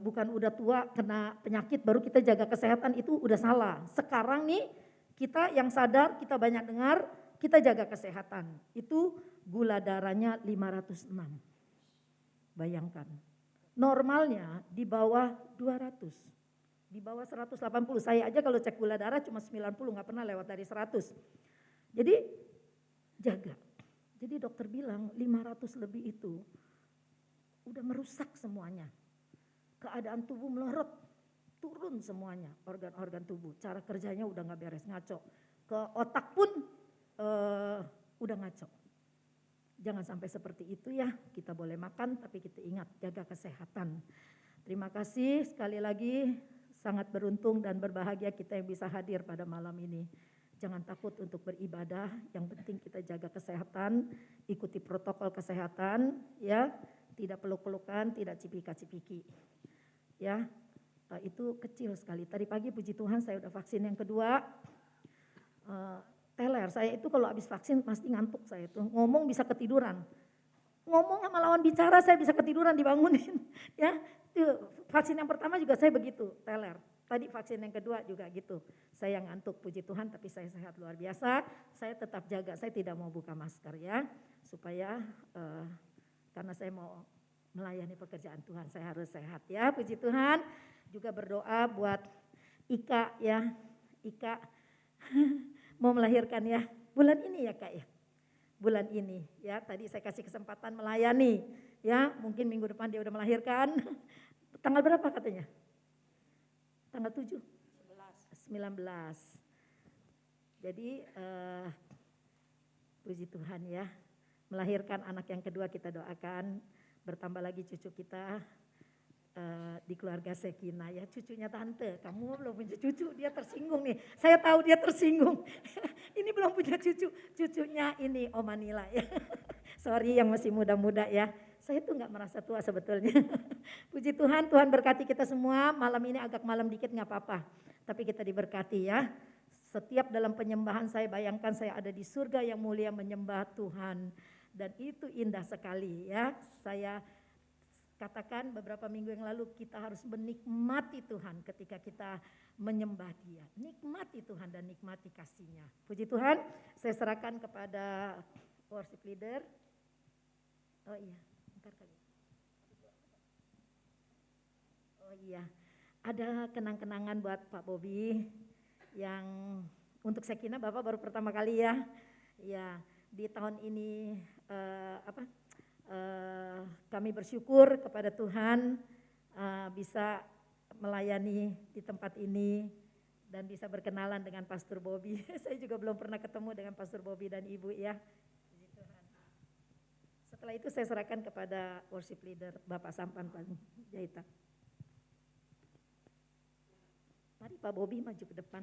Bukan udah tua kena penyakit baru kita jaga kesehatan, itu udah salah. Sekarang nih kita yang sadar, kita banyak dengar, kita jaga kesehatan. Itu gula darahnya 506. Bayangkan. Normalnya di bawah 200. Di bawah 180. Saya aja kalau cek gula darah cuma 90, nggak pernah lewat dari 100. Jadi jaga. Jadi dokter bilang 500 lebih itu udah merusak semuanya. Keadaan tubuh melorot, turun semuanya organ-organ tubuh. Cara kerjanya udah nggak beres, ngaco. Ke otak pun udah ngaco. Jangan sampai seperti itu ya, kita boleh makan tapi kita ingat jaga kesehatan. Terima kasih sekali lagi, sangat beruntung dan berbahagia kita yang bisa hadir pada malam ini. Jangan takut untuk beribadah, yang penting kita jaga kesehatan, ikuti protokol kesehatan ya, tidak peluk-pelukan, tidak cipika-cipiki. Ya, itu kecil sekali. Tadi pagi puji Tuhan saya udah vaksin yang kedua. Teler, saya itu kalau habis vaksin pasti ngantuk saya itu. Ngomong bisa ketiduran. Ngomong sama lawan bicara saya bisa ketiduran dibangunin. Ya, itu vaksin yang pertama juga saya begitu, teler. Tadi vaksin yang kedua juga gitu. Saya ngantuk puji Tuhan tapi saya sehat luar biasa. Saya tetap jaga, saya tidak mau buka masker ya. Supaya karena saya mau melayani pekerjaan Tuhan, saya harus sehat ya, puji Tuhan. Juga berdoa buat Ika ya. Ika mau melahirkan ya, bulan ini ya Kak ya, bulan ini ya, tadi saya kasih kesempatan melayani ya, mungkin minggu depan dia udah melahirkan, tanggal berapa katanya? Tanggal 7? 19. Jadi puji Tuhan ya, melahirkan anak yang kedua kita doakan, bertambah lagi cucu kita. Di keluarga Sekina ya, cucunya tante, kamu belum punya cucu, dia tersinggung nih, saya tahu dia tersinggung. Ini belum punya cucu, cucunya ini Oma Nila ya. Sorry yang masih muda-muda ya, saya tuh nggak merasa tua sebetulnya. Puji Tuhan, Tuhan berkati kita semua, malam ini agak malam dikit nggak apa-apa, tapi kita diberkati ya. Setiap dalam penyembahan saya bayangkan saya ada di surga yang mulia menyembah Tuhan, dan itu indah sekali ya. Saya katakan beberapa minggu yang lalu kita harus menikmati Tuhan ketika kita menyembah Dia. Nikmati Tuhan dan nikmati kasih-Nya. Puji Tuhan, saya serahkan kepada worship leader. Oh iya, bentar kali. Oh iya, ada kenang-kenangan buat Pak Bobi yang untuk Sekina Bapak baru pertama kali ya. Ya, di tahun ini kami bersyukur kepada Tuhan bisa melayani di tempat ini dan bisa berkenalan dengan Pastor Bobi. Saya juga belum pernah ketemu dengan Pastor Bobi dan Ibu ya. Setelah itu saya serahkan kepada worship leader Bapak Sampan Panjaitan. Mari Pak Bobi maju ke depan.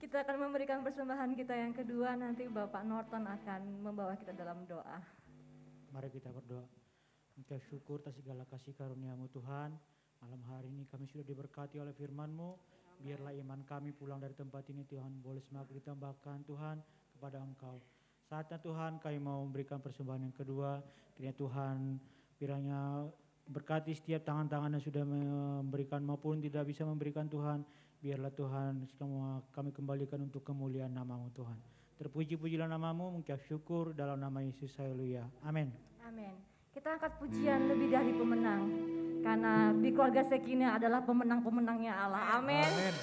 Kita akan memberikan persembahan kita yang kedua, nanti Bapak Norton akan membawa kita dalam doa. Mari kita berdoa. Mengucap syukur atas segala kasih karunia-Mu Tuhan. Malam hari ini kami sudah diberkati oleh firman-Mu. Biarlah iman kami pulang dari tempat ini Tuhan boleh semakin ditambahkan Tuhan kepada Engkau. Saatnya Tuhan kami mau memberikan persembahan yang kedua. Kiranya Tuhan kiranya berkati setiap tangan-tangan yang sudah memberikan maupun tidak bisa memberikan Tuhan. Biarlah Tuhan semua kami kembalikan untuk kemuliaan nama-Mu Tuhan. Terpuji-pujilah nama-Mu, mengucap syukur dalam nama Yesus, haleluya. Amin. Amin. Kita angkat pujian lebih dari pemenang. Karena di keluarga Sekina adalah pemenang-pemenangnya Allah. Amin. Amin.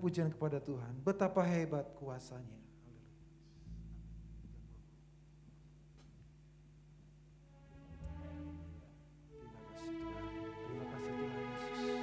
Pujian kepada Tuhan, betapa hebat kuasanya. Terima kasih Tuhan, terima kasih Tuhan Yesus.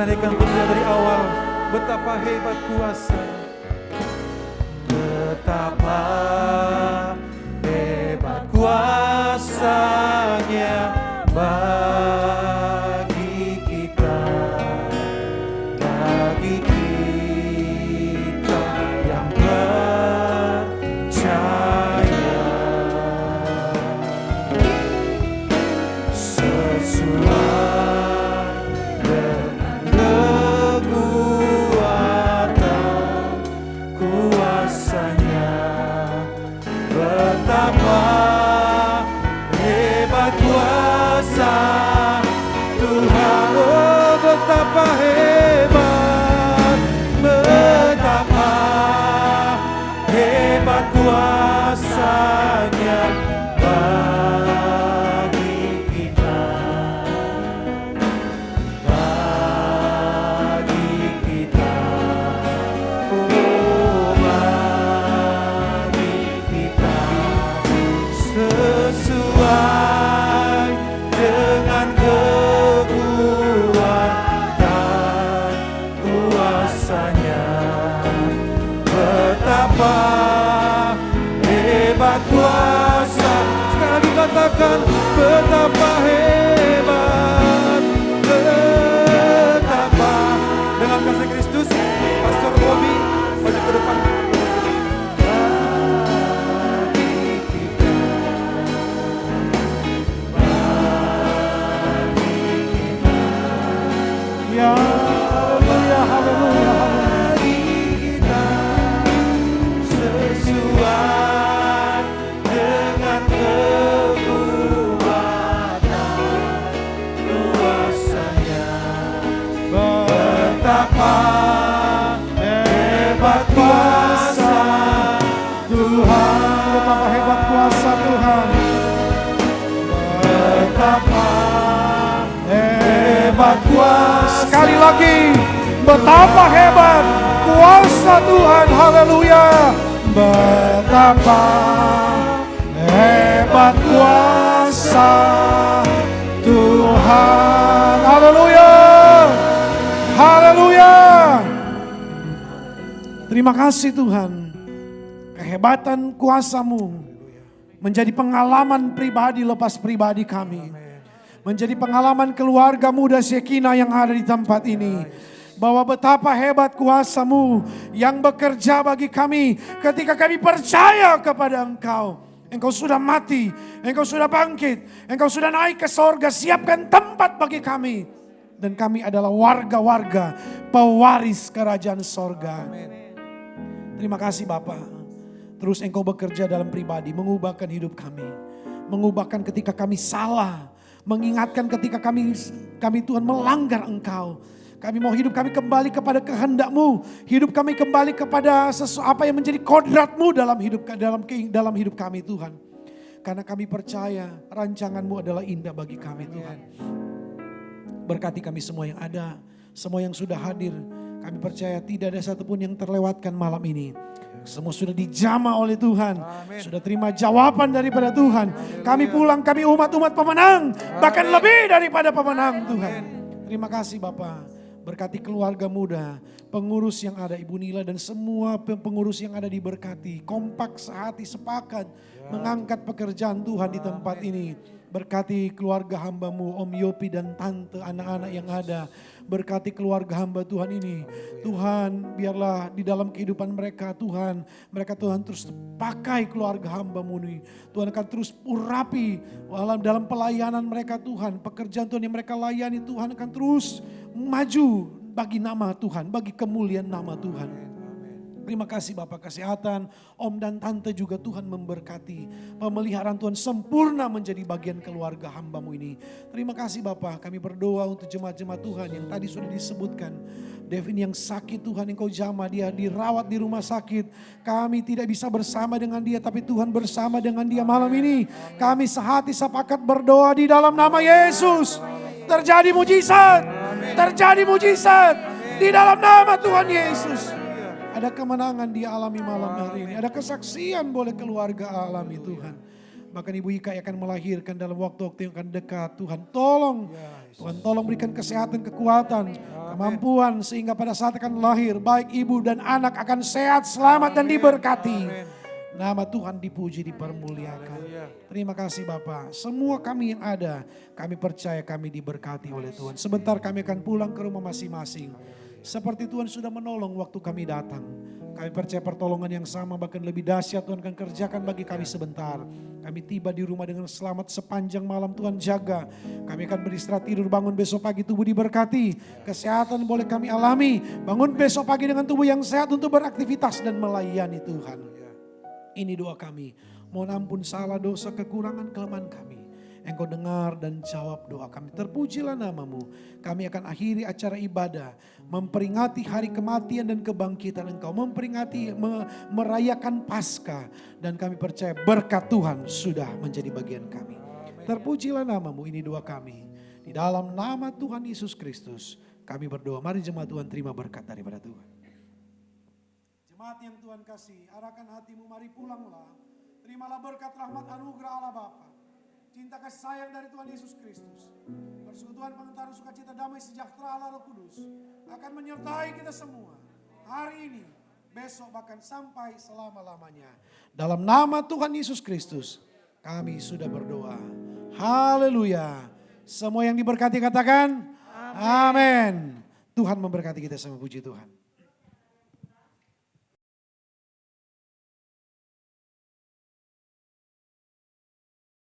Naikkan pujian dari awal, betapa hebat kuasa, betapa hebat kuasanya bagi kita, bagi kita. kuasanya bagi kita, bagi kita, oh bagi kita, sesuai dengan kekuatan kuasanya. Betapa hebat kuasa, sekali lagi katakan betapa hebat, betapa. Dengan kasih Kristus, Pastor Bobby maju ke depan. Ya, haleluya, haleluya, haleluya. Sesuai dengan kekuatan kuasanya. Betapa hebat kuasa Tuhan, Betapa hebat kuasa Tuhan. betapa hebat kuasa. Sekali lagi, betapa hebat kuasa Tuhan, haleluya. Betapa hebat kuasa Tuhan, haleluya, haleluya. Terima kasih Tuhan, kehebatan kuasa-Mu menjadi pengalaman pribadi lepas pribadi kami. Menjadi pengalaman keluarga muda Shekinah yang ada di tempat ini. Bahwa betapa hebat kuasa-Mu yang bekerja bagi kami ketika kami percaya kepada Engkau. Engkau sudah mati, Engkau sudah bangkit, Engkau sudah naik ke sorga, siapkan tempat bagi kami. Dan kami adalah warga-warga pewaris kerajaan sorga. Terima kasih Bapa. Terus Engkau bekerja dalam pribadi, mengubahkan hidup kami. Mengubahkan ketika kami salah. Mengingatkan ketika kami Tuhan melanggar Engkau. Kami mau hidup kami kembali kepada kehendak-Mu. Hidup kami kembali kepada apa yang menjadi kodrat-Mu dalam hidup kami Tuhan. Karena kami percaya rancangan-Mu adalah indah bagi kami Tuhan. Berkati kami semua yang ada, semua yang sudah hadir. Kami percaya tidak ada satupun yang terlewatkan malam ini. Semua sudah dijamah oleh Tuhan. Amin. Sudah terima jawaban daripada Tuhan. Kami pulang, kami umat-umat pemenang. Bahkan lebih daripada pemenang Tuhan. Terima kasih Bapa. Berkati keluarga muda, pengurus yang ada, Ibu Nila dan semua pengurus yang ada diberkati. Kompak, sehati, sepakat mengangkat pekerjaan Tuhan di tempat ini. Berkati keluarga hamba-Mu, Om Yopi dan Tante, anak-anak yang ada. Berkati keluarga hamba Tuhan ini. Tuhan, biarlah di dalam kehidupan mereka Tuhan, Tuhan terus pakai keluarga hamba-Mu ini. Tuhan akan terus urapi dalam pelayanan mereka Tuhan. Pekerjaan Tuhan yang mereka layani Tuhan akan terus maju bagi nama Tuhan, bagi kemuliaan nama Tuhan. Terima kasih Bapak, kesehatan Om dan Tante juga Tuhan memberkati. Pemeliharaan Tuhan sempurna menjadi bagian keluarga hamba-Mu ini. Terima kasih Bapak, kami berdoa untuk jemaat-jemaat Tuhan yang tadi sudah disebutkan. Devin yang sakit Tuhan, Engkau jamah dia, dirawat di rumah sakit. Kami tidak bisa bersama dengan dia, tapi Tuhan bersama dengan dia malam ini. Kami sehati sepakat berdoa di dalam nama Yesus. Terjadi mujizat, terjadi mujizat di dalam nama Tuhan Yesus. Ada kemenangan dia alami malam hari ini. Ada kesaksian boleh keluarga alami Tuhan. Bahkan Ibu Ika akan melahirkan dalam waktu-waktu yang akan dekat. Tuhan tolong. Tuhan tolong berikan kesehatan, kekuatan, kemampuan. Sehingga pada saat akan lahir baik ibu dan anak akan sehat, selamat dan diberkati. Nama Tuhan dipuji, dipermuliakan. Terima kasih Bapak. Semua kami yang ada, kami percaya kami diberkati oleh Tuhan. Sebentar kami akan pulang ke rumah masing-masing. Seperti Tuhan sudah menolong waktu kami datang. Kami percaya pertolongan yang sama bahkan lebih dahsyat Tuhan akan kerjakan bagi kami sebentar. Kami tiba di rumah dengan selamat sepanjang malam Tuhan jaga. Kami akan beristirahat tidur, bangun besok pagi tubuh diberkati. Kesehatan boleh kami alami. Bangun besok pagi dengan tubuh yang sehat untuk beraktivitas dan melayani Tuhan. Ini doa kami. Mohon ampun salah, dosa, kekurangan, kelemahan kami. Engkau dengar dan jawab doa kami. Terpujilah namamu. Kami akan akhiri acara ibadah. Memperingati hari kematian dan kebangkitan Engkau. Memperingati, merayakan Paskah. Dan kami percaya berkat Tuhan sudah menjadi bagian kami. Terpujilah namamu, ini doa kami. Di dalam nama Tuhan Yesus Kristus kami berdoa. Mari jemaat Tuhan terima berkat daripada Tuhan. Jemaat yang Tuhan kasih, arahkan hatimu, mari pulanglah. Terimalah berkat rahmat anugerah Allah Bapa. Cinta kasih sayang dari Tuhan Yesus Kristus. Persekutuan pengentaran sukacita damai sejahtera Allah Roh Kudus akan menyertai kita semua. Hari ini, besok bahkan sampai selama-lamanya. Dalam nama Tuhan Yesus Kristus kami sudah berdoa. Haleluya. Semua yang diberkati katakan amin. Tuhan memberkati kita sama, puji Tuhan.